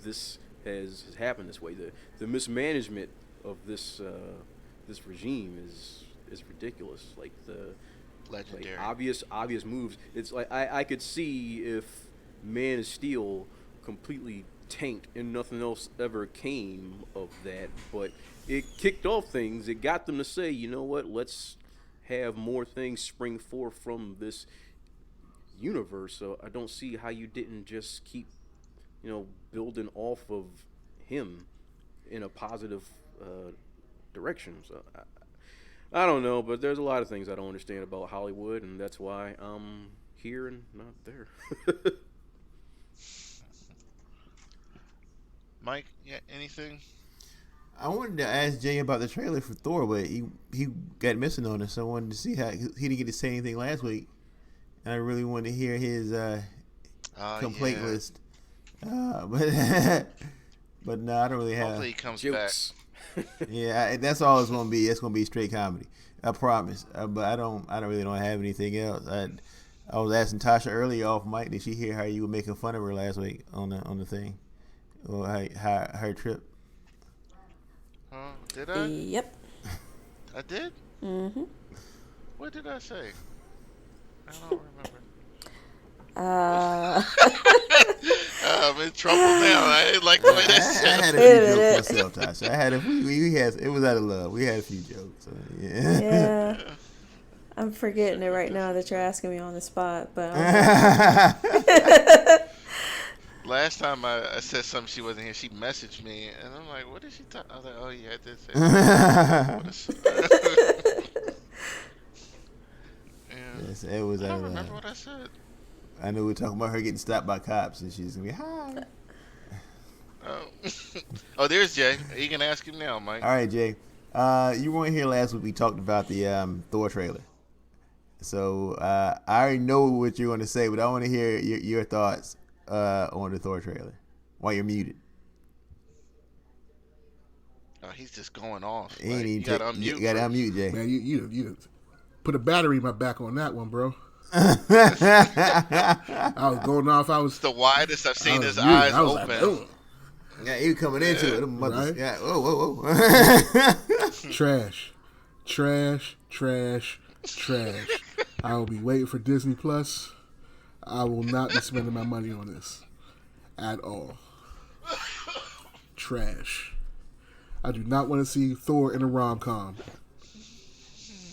this has happened this way. The mismanagement of this regime is ridiculous. Like, Legendary. obvious moves. It's like I could see if Man of Steel completely tanked and nothing else ever came of that, but it kicked off things. It got them to say, you know what, let's have more things spring forth from this universe. So I don't see how you didn't just keep building off of him in a positive direction. So I don't know, but there's a lot of things I don't understand about Hollywood, and that's why I'm here and not there. Mike, yeah, anything? I wanted to ask Jay about the trailer for Thor, but he got missing on it, so I wanted to see how he didn't get to say anything last week, and I really wanted to hear his complaint list. But no, I don't really have. Hopefully he comes Jokes. back. Yeah, that's all it's gonna be. It's gonna be straight comedy. I promise. But I don't really don't have anything else. I was asking Tasha earlier off mic. Did she hear how you were making fun of her last week on the thing, or how her trip? Did I? Yep. I did? Mm-hmm. What did I say? I don't remember. I'm in trouble now. I didn't like the way that I sounded. had a few jokes myself, Tasha. I had it was out of love. We had a few jokes. So, yeah. Yeah. I'm forgetting it right now that you're asking me on the spot, but Last time I said something, she wasn't here. She messaged me, and I'm like, "What did she talk?" I was like, "Oh yeah, I did say that." Yeah. Yes, it was I out don't of remember love. what I said. I know we were talking about her getting stopped by cops, and she's gonna be hi. Oh, oh, there's Jay. You can ask him now, Mike. All right, Jay. You weren't here last week. We talked about the Thor trailer. So I already know what you're going to say, but I want to hear your thoughts on the Thor trailer while you're muted. Oh, he's just going off. Ain't Like, you even gotta unmute. you gotta first. unmute, Jay. Man, you put a battery in my back on that one, bro. I was going off. It's the widest I've seen his muted. eyes I was open. like, "Ugh." Yeah, he was coming into it. Them mothers, Right? yeah. Whoa. Trash. I will be waiting for Disney Plus. I will not be spending my money on this at all. Trash. I do not want to see Thor in a rom-com.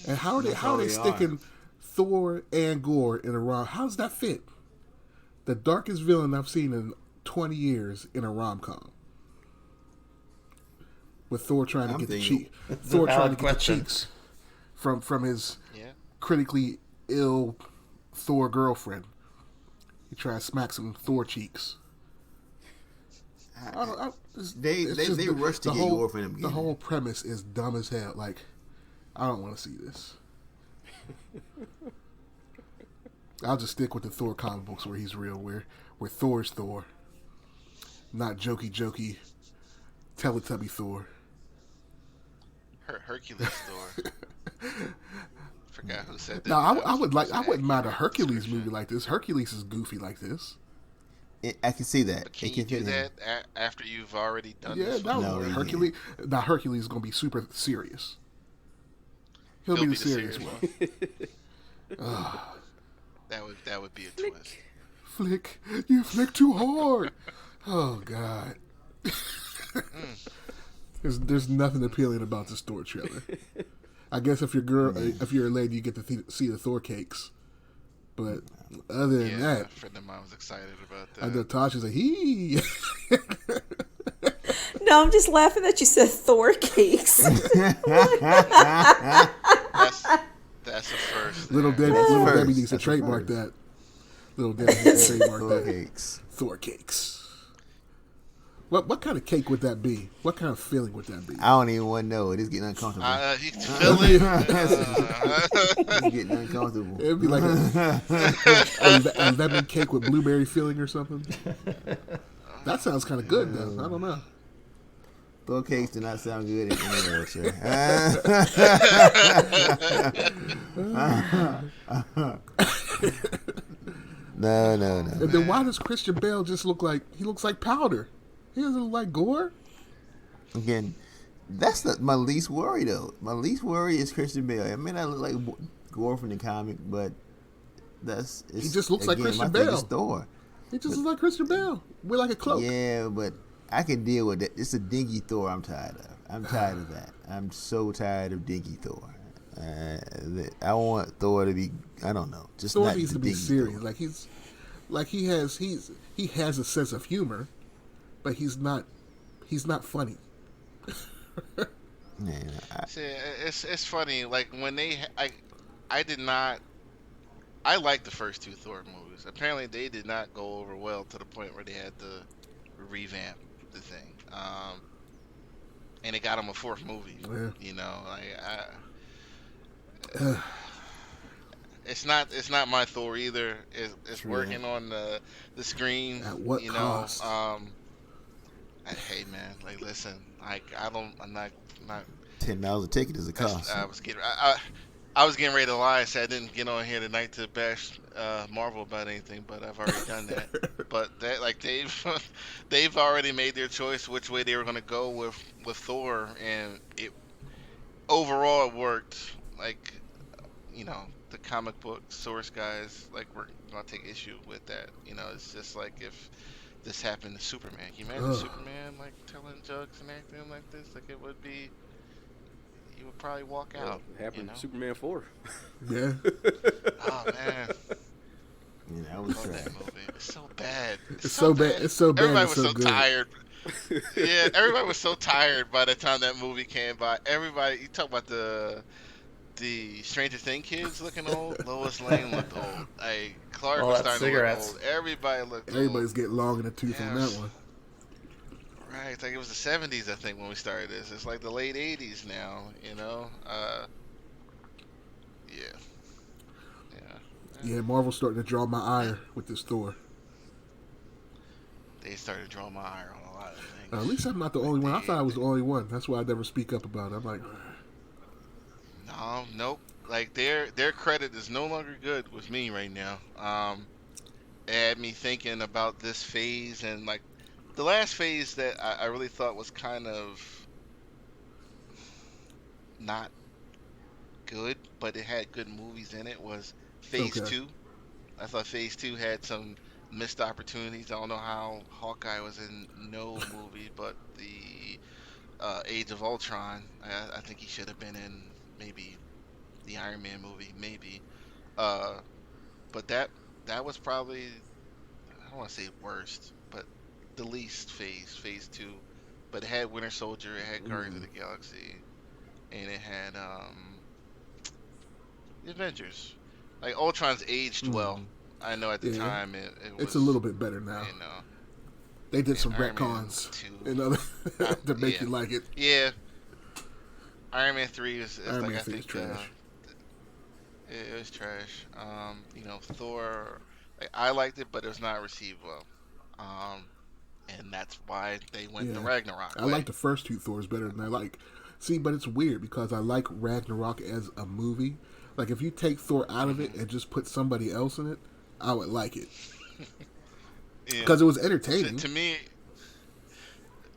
And how are they sticking Thor and Gore in a rom? How does that fit? The darkest villain I've seen in 20 years in a rom-com. With Thor trying to get the cheek. Thor trying to get the cheeks from his critically ill Thor girlfriend. He tried to smack some Thor cheeks. They rushed to get Gore for them. The whole premise is dumb as hell. Like, I don't want to see this. I'll just stick with the Thor comic books where he's real, where Thor's Thor, not jokey Teletubby Thor. Hercules Thor. forgot who said that. Now, but I would like. was I an wouldn't mind a accurate Hercules description. movie like this. Hercules is goofy like this. I can see that. But can It you can do fit in. that after you've already done Yeah, this? no, No, he Hercules. Now Hercules is gonna be super serious. He'll be the serious one. That would be a twist. Flick, you flick too hard. Oh God. There's nothing appealing about this Thor trailer. I guess if you're a lady, you get to see the Thor cakes. But other than Yeah, that, a friend of mine was excited about I know that. Tash is like, he. No, I'm just laughing that you said Thor Cakes. That's a first. Little there. Debbie needs to That's a trademark first. that. Little Debbie needs to trademark Thor that. Cakes. Thor cakes. What kind of cake would that be? What kind of feeling would that be? I don't even want to know. It is getting uncomfortable. He's feeling. It's getting uncomfortable. It'd be like a lemon cake with blueberry filling or something. That sounds kind of good, though. I don't know. Thor Cakes do not sound good in any wheelchair. No. And then why does Christian Bale just look like he looks like powder? He doesn't look like gore. Again, that's not my least worry though. My least worry is Christian Bale. I mean, I look like Gore from the comic, but He just looks like Christian my thing Bale. is Thor. He just looks like Christian Bale with like a cloak. Yeah, but I can deal with it. It's a dingy Thor I'm tired of. I'm tired of that. I'm so tired of dingy Thor. I want Thor to be, I don't know, just Thor not needs the to be dingy serious. Thor. Like he has a sense of humor, but he's not funny. Man, See, it's funny. Like when I did not. I liked the first two Thor movies. Apparently, they did not go over well to the point where they had to revamp the thing. And it got them a fourth movie. Yeah. You know, it's not my Thor either. It's True. working on the screen. At what you cost? know, hey man, like listen, I'm not. $10 a ticket is a cost. I was getting ready to lie and say I didn't get on here tonight to bash Marvel about anything, but I've already done that. But that, like they've already made their choice which way they were gonna go with Thor, and it overall it worked. Like, you know, the comic book source guys we're gonna take issue with that. You know, it's just like if this happened to Superman. Can you imagine Superman like telling jokes and everything like this? Like it would be. You would probably walk out. It happened you know? in Superman 4. Yeah. Oh man, Yeah, that was love trash. that movie. It's so bad. It's so bad. It's so bad. Everybody It's was so so good. tired. Yeah, everybody was so tired by the time that movie came by. Everybody, you talk about the Stranger Things kids looking old. Lois Lane looked old. Like Clark All was that starting cigarettes. to look old. Everybody looked Everybody's old. getting long in the tooth on that one. Right, it's like it was the 70s, I think, when we started this. It's like the late 80s now, you know? Yeah, Marvel's starting to draw my ire with this Thor. They started drawing my ire on a lot of things. At least I'm not the only one. I thought I was the only one. That's why I never speak up about it. I'm like, Nope. Like their credit is no longer good with me right now. It had me thinking about this phase, and like the last phase that I really thought was kind of not good, but it had good movies in it was Phase Okay. 2. I thought Phase 2 had some missed opportunities. I don't know how Hawkeye was in no movie, but the Age of Ultron, I think he should have been in maybe the Iron Man movie, maybe. But that was probably, I don't want to say worst, but the least Phase 2. But it had Winter Soldier, it had Guardians of the Galaxy, and it had the Avengers. Like Ultron's aged well. I know at the Yeah. time it was. it's a little bit better now. You know, They did some Iron Man retcons 2. in other to make yeah. you like it. yeah. Iron Man 3 is Iron like Man I 3 is think trash. it was trash. You know, Thor. Like, I liked it, but it was not received well. And that's why they went the Yeah. Ragnarok. I like the first two Thors better than I like. See, but it's weird because I like Ragnarok as a movie, Like if you take Thor out of it and just put somebody else in it, I would like it Yeah. because it was entertaining. To me,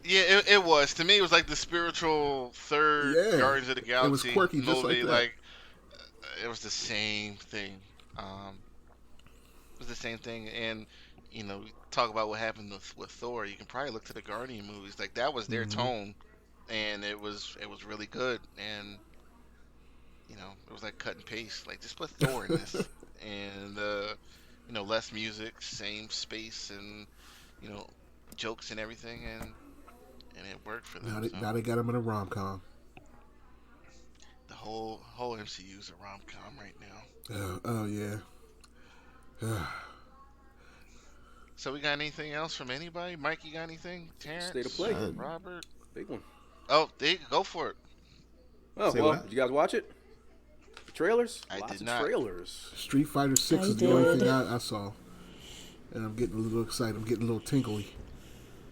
yeah, it was. To me, it was like the spiritual third Yeah, Guardians of the it was Galaxy quirky just movie. like that. It was the same thing. It was the same thing, and talk about what happened with Thor. You can probably look to the Guardian movies. Like that was their tone, and it was really good. And it was like cut and paste. Like just put Thor in this, and less music, same space, and jokes and everything, and it worked for them. Now they got him in a rom-com. The whole MCU is a rom-com right now. Oh yeah. So we got anything else from anybody? Mike, you got anything? Terrence? State of Play. Robert? Big one. Oh, go for it. Oh, Say well, what? did you guys watch it? The trailers? I Lots did of not. trailers. Street Fighter 6 I is the only did. thing I saw, and I'm getting a little excited. I'm getting a little tingly.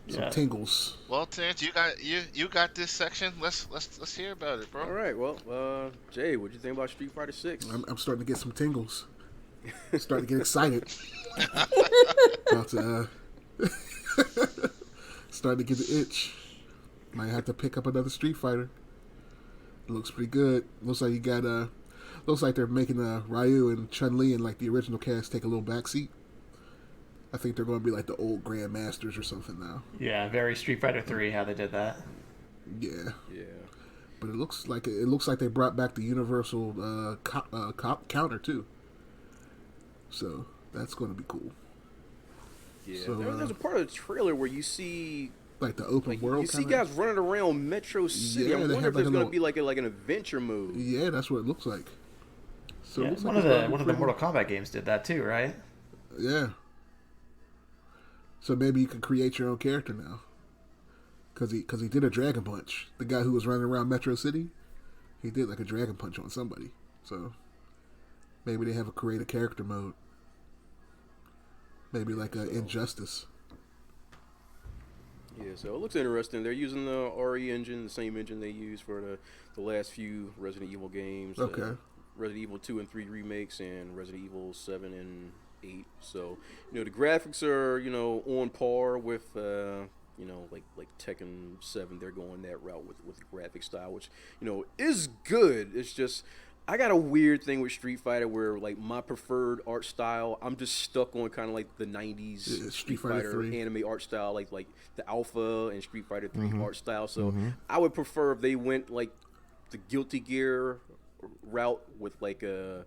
Some Yeah. tingles. Well, Terrence, you got this section. Let's hear about it, bro. All right, well, Jay, what'd you think about Street Fighter 6? I'm starting to get some tingles. Starting to get excited. About to, starting to get the itch. Might have to pick up another Street Fighter. It looks pretty good. Looks like you got looks like they're making Ryu and Chun-Li and like the original cast take a little backseat. I think they're going to be like the old Grandmasters or something now. Yeah, very Street Fighter 3 how they did that. Yeah, Yeah. but it looks like they brought back the universal counter too. So that's going to be cool. Yeah. So, There's a part of the trailer where you see Like the open world. you see kinda. guys running around Metro City. Yeah, I they wonder have if there's like a going to little- be like an adventure mode. Yeah, that's what it looks like. So it Yeah, looks one like of it's gonna the be one of the pretty- Mortal Kombat games did that too, right? Yeah. So maybe you can create your own character now. Cause he did a Dragon Punch. The guy who was running around Metro City, he did like a Dragon Punch on somebody. So maybe they have a create a character mode. Maybe like a Injustice. Yeah, so it looks interesting. They're using the RE engine, the same engine they used for the last few Resident Evil games. Okay. Resident Evil 2 and 3 remakes and Resident Evil 7 and 8. So, the graphics are, on par with, like Tekken 7. They're going that route with the graphic style, which, is good. It's just, I got a weird thing with Street Fighter where, like, my preferred art style, I'm just stuck on kind of like the 90s Yeah, Street Fighter 3. anime art style, like the Alpha and Street Fighter 3 art style. So I would prefer if they went like the Guilty Gear route with like an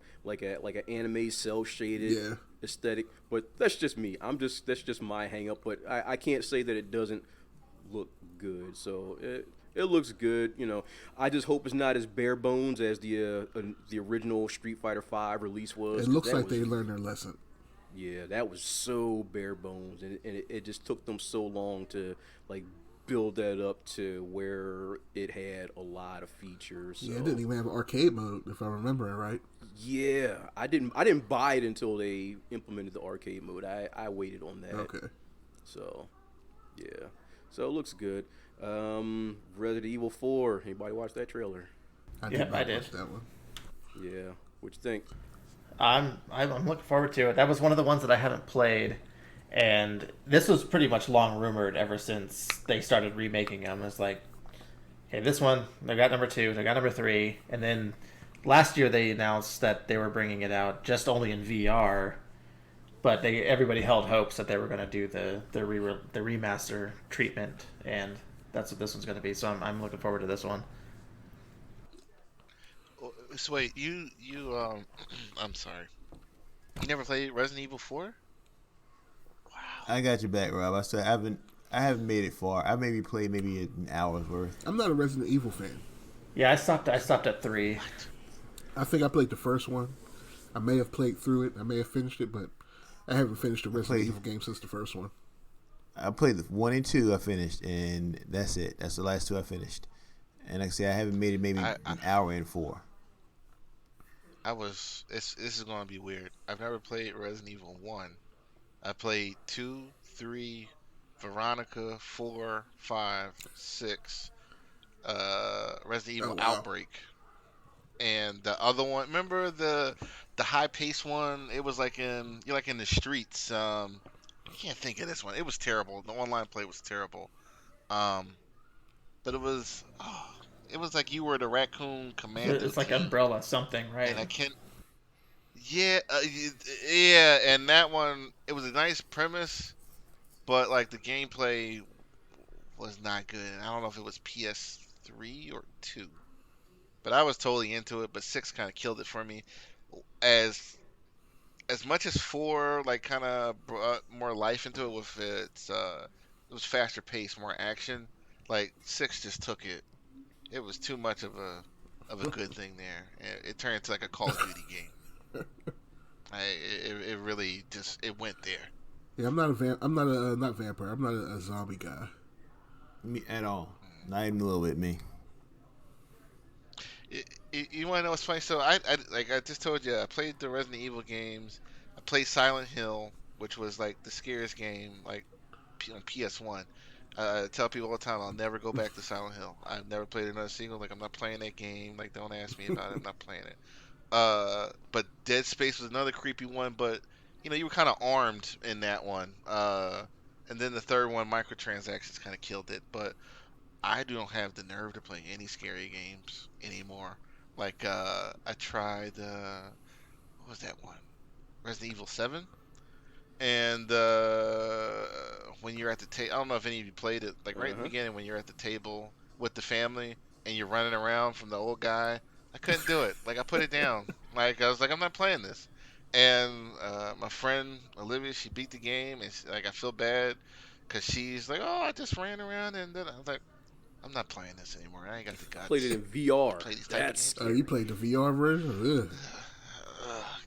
anime cell shaded Yeah. aesthetic. But that's just me. That's just my hang up. But I can't say that it doesn't look good. So it looks good. I just hope it's not as bare bones as the original Street Fighter V release was. It 'cause looks that like was- they learned their lesson. yeah, that was so bare bones, and it just took them so long to like build that up to where it had a lot of features. So. Yeah, it didn't even have an arcade mode, if I remember it right. Yeah, I didn't buy it until they implemented the arcade mode. I waited on that. Okay. So, yeah, so it looks good. Resident Evil 4. Anybody watch that trailer? I Yeah, did not I did. watch that one. Yeah, what you think? I'm looking forward to it. That was one of the ones that I haven't played, and this was pretty much long rumored ever since they started remaking them. It's like, okay, this one they got number 2, they got number 3, and then last year they announced that they were bringing it out just only in VR, but everybody held hopes that they were going to do the remaster treatment, and that's what this one's going to be. So I'm looking forward to this one. So wait, you I'm sorry. You never played Resident Evil 4? I got your back, Rob. I haven't made it far. I maybe played an hour's worth. I'm not a Resident Evil fan. Yeah, I stopped at 3. I think I played the first one. I may have played through it. I may have finished it, but I haven't finished a Resident played- Evil game since the first one. I played the 1 and 2. I finished, and that's it. That's the last 2 I finished. And like I said, I haven't made it maybe an hour in 4. This is going to be weird. I've never played Resident Evil 1. I played 2, 3, Veronica, 4, 5, 6, Resident Evil wow. Outbreak. and the other one, remember the high pace one? It was like you're like in the streets. I can't think of this one. It was terrible. The online play was terrible. Um, but it was like you were the raccoon commando It's like team, Umbrella something, and right? I can't. Yeah, yeah, and that one, it was a nice premise, but like the gameplay was not good. And I don't know if it was PS3 or 2, but I was totally into it. But 6 kind of killed it for me. As as much as 4 like kind of brought more life into it with it was faster paced, more action. Like 6 just took it. It was too much of a good thing there. It turned into like a Call of Duty game. It really just it went there. Yeah, I'm not not vampire. I'm not a zombie guy. Me at all. Not even a little bit. Me. You want to know what's funny? So like I just told you, I played the Resident Evil games. I played Silent Hill, which was like the scariest game, like on PS1. I tell people all the time I'll never go back to Silent Hill. I've never played another single. Like I'm not playing that game. Like don't ask me about it. I'm not playing it. But Dead Space was another creepy one. But you were kind of armed in that one. And then the third one, microtransactions, kind of killed it. But I don't have the nerve to play any scary games anymore. Like I tried what was that one? Resident Evil 7. And when you're at the table, I don't know if any of you played it. Like right in the beginning, when you're at the table with the family and you're running around from the old guy, I couldn't do it. Like I put it down. Like I was like, I'm not playing this. And my friend Olivia, she beat the game, and like I feel bad because she's like, oh, I just ran around, and then I was like, I'm not playing this anymore. I ain't got the guts. Played it in to VR. play these type of That's games. You played the VR version? Ugh.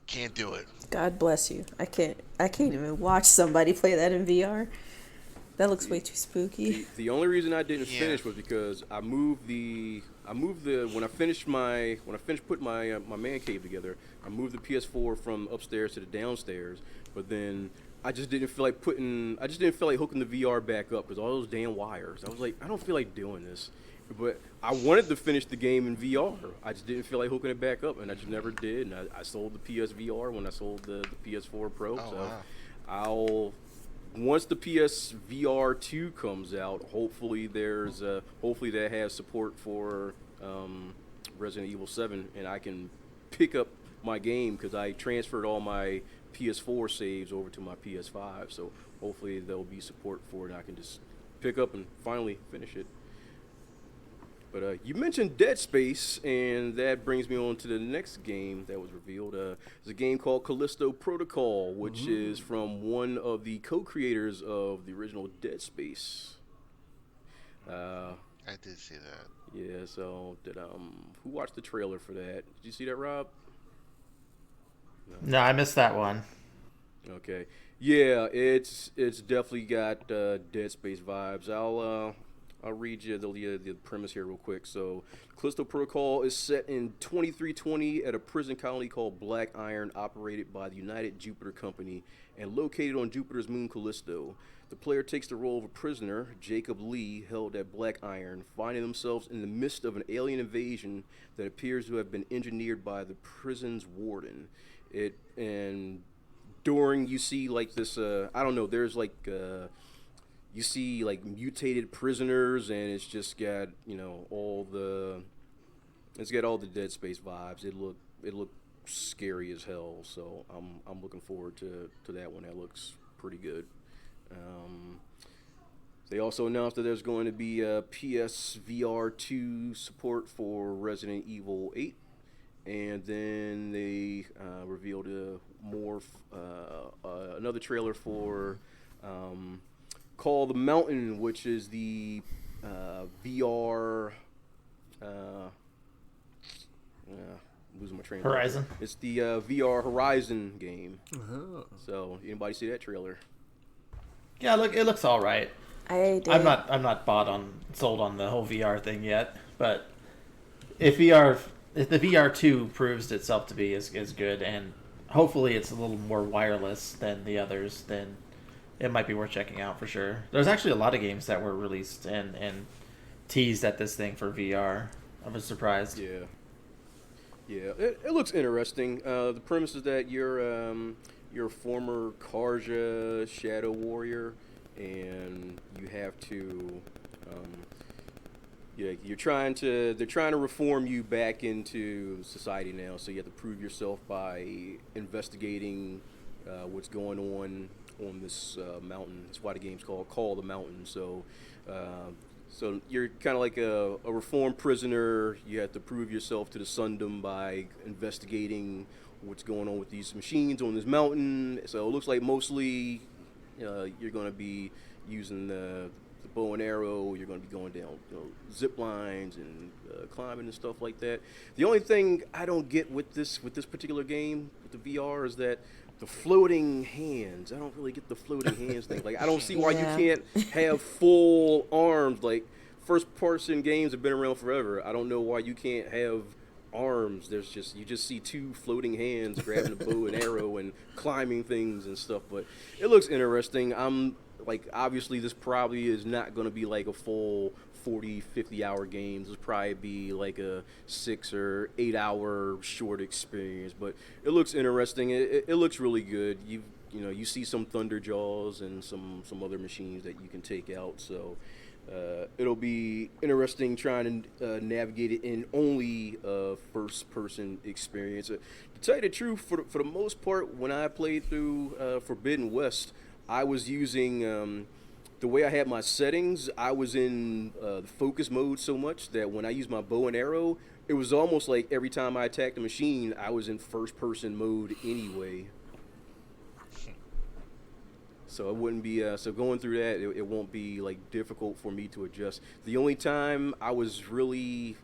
Can't do it. God bless you. I can't even watch somebody play that in VR. That looks way too spooky. the only reason I didn't Yeah. finish was because I moved the when I finished putting my man cave together, I moved the PS4 from upstairs to the downstairs, but then I just didn't feel like hooking the VR back up because all those damn wires. I was like, I don't feel like doing this. But I wanted to finish the game in VR. I just didn't feel like hooking it back up, and I just never did. And I sold the PSVR when I sold the PS4 Pro. Oh, so wow. I'll once the PSVR 2 comes out, hopefully that has support for Resident Evil 7, and I can pick up my game because I transferred all my PS4 saves over to my PS5. So hopefully there'll be support for it, and I can just pick up and finally finish it. But you mentioned Dead Space, and that brings me on to the next game that was revealed. It's a game called Callisto Protocol, which is from one of the co-creators of the original Dead Space. I did see that. Yeah, so who watched the trailer for that? Did you see that, Rob? No, I missed that one. Okay. Yeah, it's definitely got Dead Space vibes. I'll read you the premise here real quick. So, Callisto Protocol is set in 2320 at a prison colony called Black Iron, operated by the United Jupiter Company and located on Jupiter's moon Callisto. The player takes the role of a prisoner, Jacob Lee, held at Black Iron, finding themselves in the midst of an alien invasion that appears to have been engineered by the prison's warden. During you see like this, I don't know, there's like you see like mutated prisoners, and it's just got all the Dead Space vibes. It looked scary as hell. So I'm looking forward to that one. That looks pretty good. They also announced that there's going to be a PSVR 2 support for Resident Evil 8, and then they revealed another trailer for Call the Mountain, which is the VR. Losing my train of thought. Horizon. It's the VR Horizon game. Uh-huh. So, anybody see that trailer? Yeah, it looks all right. I did. I'm not sold on the whole VR thing yet, but if the VR 2 proves itself to be as good, and hopefully it's a little more wireless than the others, then it might be worth checking out for sure. There's actually a lot of games that were released and teased at this thing for VR. I was surprised. Yeah. Yeah, it looks interesting. The premise is that you're a former Karja Shadow Warrior, and you have to yeah, they're trying to reform you back into society now. So you have to prove yourself by investigating what's going on this mountain. That's why the game's called Call the Mountain. So you're kind of like a reformed prisoner. You have to prove yourself to the Sundom by investigating what's going on with these machines on this mountain. So it looks like mostly you're going to be using the bow and arrow. You're going to be going down zip lines and climbing and stuff like that. The only thing I don't get with this particular game with the VR is that the floating hands. I don't really get the floating hands thing. Like, I don't see why you can't have full arms. Like, first-person games have been around forever. I don't know why you can't have arms. You just see two floating hands grabbing a bow and arrow and climbing things and stuff. But it looks interesting. Obviously, this probably is not going to be like a full 40, 50-hour game. This will probably be like a 6 or 8 hour short experience, but it looks interesting. It looks really good. You see some Thunder Jaws and some other machines that you can take out. So it'll be interesting trying to navigate it in only a first-person experience. To tell you the truth, for the most part, when I played through Forbidden West, I was using the way I had my settings. I was in the focus mode so much that when I used my bow and arrow, it was almost like every time I attacked the machine, I was in first-person mode anyway. So it wouldn't be so going through that. It won't be like difficult for me to adjust. The only time I was really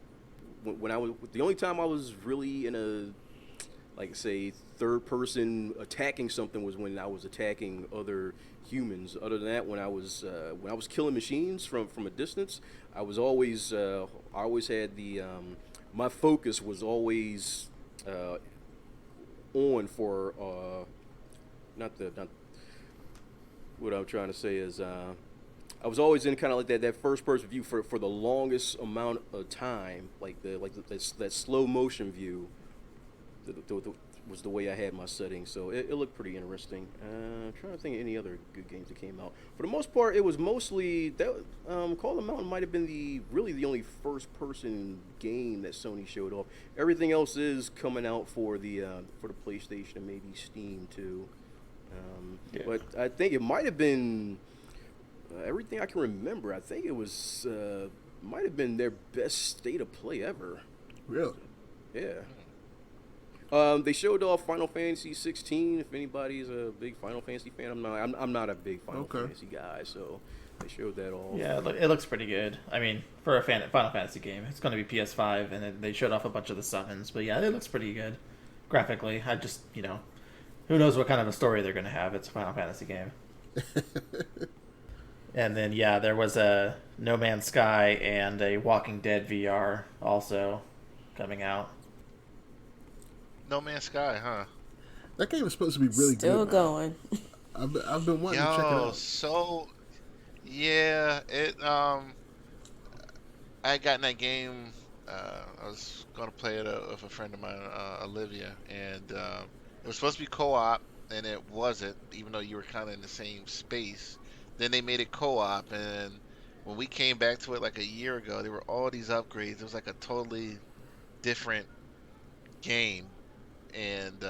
in a, like, say, third person attacking something was when I was attacking other humans. Other than that, when I was killing machines from a distance, I always had the my focus was always on for not what I'm trying to say is I was always in kind of like that first person view for the longest amount of time, that slow motion view. Was the way I had my settings, so it looked pretty interesting. I'm trying to think of any other good games that came out. For the most part, it was mostly that. Call the Mountain might have been the only first-person game that Sony showed off. Everything else is coming out for the PlayStation and maybe Steam too. But I think it might have been everything I can remember. I think it was might have been their best state of play ever. Really? Yeah. They showed off Final Fantasy 16. If anybody's a big Final Fantasy fan, I'm not a big Final Fantasy guy, so they showed that off. Yeah, it looks pretty good. I mean, for a Final Fantasy game, it's going to be PS5, and then they showed off a bunch of the summons. But yeah, it looks pretty good graphically. I just, who knows what kind of a story they're going to have. It's a Final Fantasy game. And then, yeah, there was a No Man's Sky and a Walking Dead VR also coming out. No Man's Sky, huh? That game is supposed to be really Still good. Still going. I've been wanting to check it out. So yeah, I got in that game. I was gonna play it with a friend of mine, Olivia, and it was supposed to be co-op, and it wasn't, even though you were kind of in the same space. Then they made it co-op, and when we came back to it like a year ago, there were all these upgrades. It was like a totally different game. And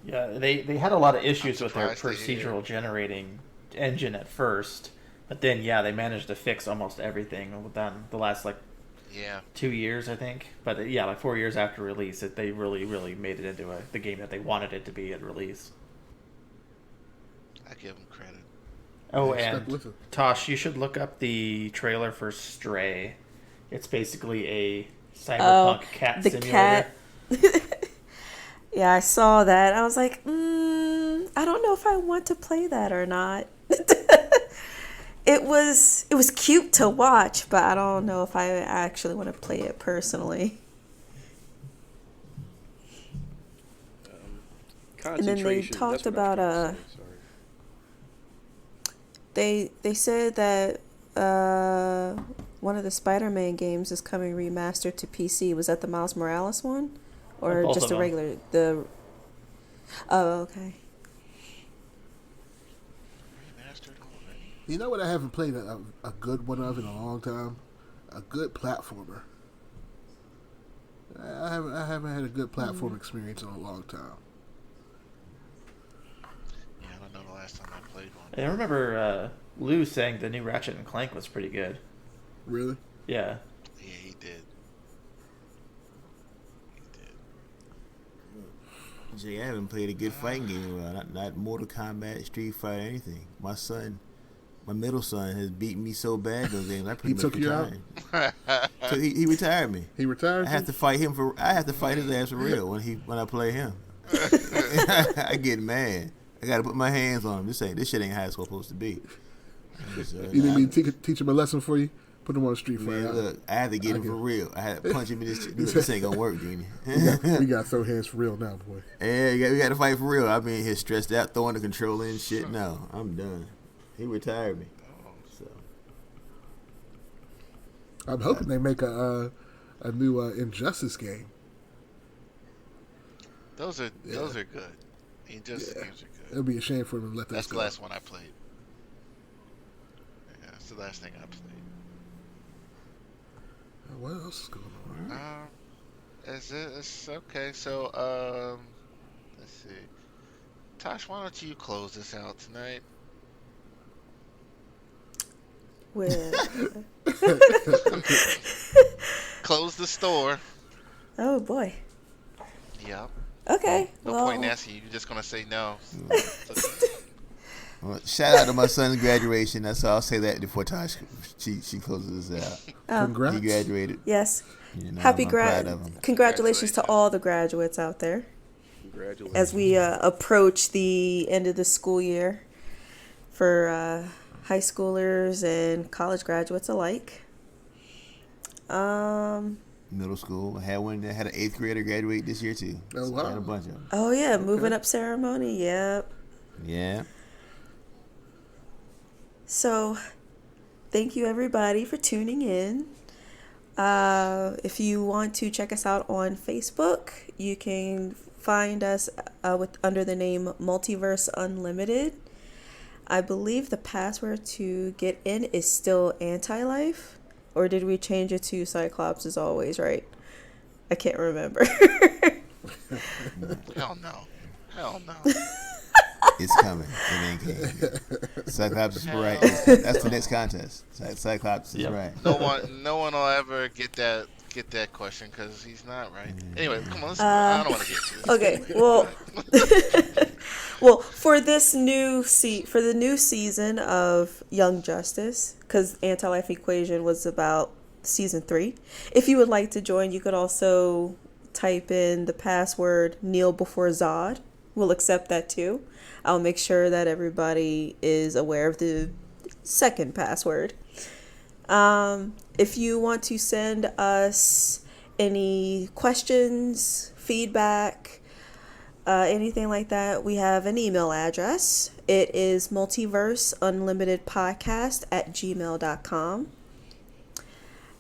yeah, they had a lot of issues with their procedural generating engine at first, but then they managed to fix almost everything within the last 2 years, I think. But 4 years after release, they really made it into the game that they wanted it to be at release. I give them credit. Oh, and Tosh, you should look up the trailer for Stray. It's basically a cyberpunk cat simulator. Cat. Yeah, I saw that. I was like, I don't know if I want to play that or not. It was cute to watch, but I don't know if I actually want to play it personally. And then they talked about they said that one of the Spider-Man games is coming remastered to PC. Was that the Miles Morales one? or Both just of a them. regular the? Oh, okay. Remastered already? You know what I haven't played a good one of in a long time? A good platformer. I haven't had a good platform experience in a long time. Yeah, I don't know the last time I played one. I remember Lou saying the new Ratchet and Clank was pretty good. Really? Yeah. Yeah, he did. He did. Jay, I haven't played a good fighting game in a while. Not Mortal Kombat, Street Fighter, anything. My middle son, has beaten me so bad those games. I pretty much took you out? retired. So he retired me. He retired? I have to fight him I have to fight his ass for real when I play him. I get mad. I got to put my hands on him. This shit ain't how it's supposed to be. You need me to teach him a lesson for you? Put him on Street Fighter. Man, look, I had to get him for real. I had to punch him in this shit. This ain't gonna work, Junior. We got to throw hands for real now, boy. Yeah, we got to fight for real. I mean, he's stressed out, throwing the controller and shit. No, I'm done. He retired me. So I'm hoping they make a new Injustice game. Those are good. Injustice games are good. It'd be a shame for them to let that That's go. the last one I played. Yeah, that's the last thing I played. What else is going on? It's okay. So, let's see. Tosh, why don't you close this out tonight? With Close the store. oh boy. Yep. Okay. No well, point in asking you. You're just gonna say no. Well, shout out to my son's graduation. That's all. I'll say that before Tash she closes us out. Congrats. He graduated. yes. You know, Happy I'm proud of him. Congratulations to all the graduates out there Congratulations. as we approach the end of the school year for high schoolers and college graduates alike. Middle school. I had one that had an 8th grader graduate this year too. Oh, So I wow. had a bunch of them. Oh yeah, moving up ceremony. Yep. Yeah. So, thank you everybody for tuning in. If you want to check us out on Facebook, you can find us under the name Multiverse Unlimited. I believe the password to get in is still anti-life, or did we change it to Cyclops as always, right? I can't remember. Hell no. Hell no. It's coming. It ain't came. Cyclops is right. That's the next contest. Cyclops is Yep. right. No one will ever get that question because he's not right. Anyway, come on. I don't want to get to this. Okay, well, well, for this new for the new season of Young Justice, because Anti-Life Equation was about season 3. If you would like to join, you could also type in the password Kneel before Zod. We'll accept that too. I'll make sure that everybody is aware of the second password. If you want to send us any questions, feedback, anything like that, we have an email address. It is multiverseuunlimitedpodcast@gmail.com.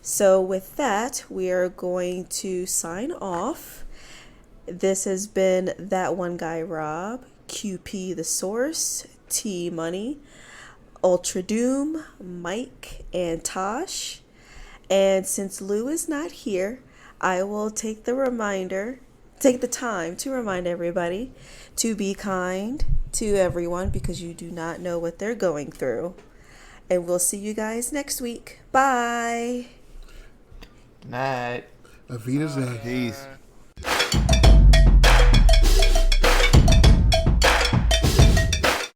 So with that, we are going to sign off. This has been That One Guy Rob, QP The Source, T Money, Ultra Doom, Mike, and Tosh. And since Lou is not here, I will take the time to remind everybody to be kind to everyone because you do not know what they're going through. And we'll see you guys next week. Bye. Good night. Avita Zay. Peace.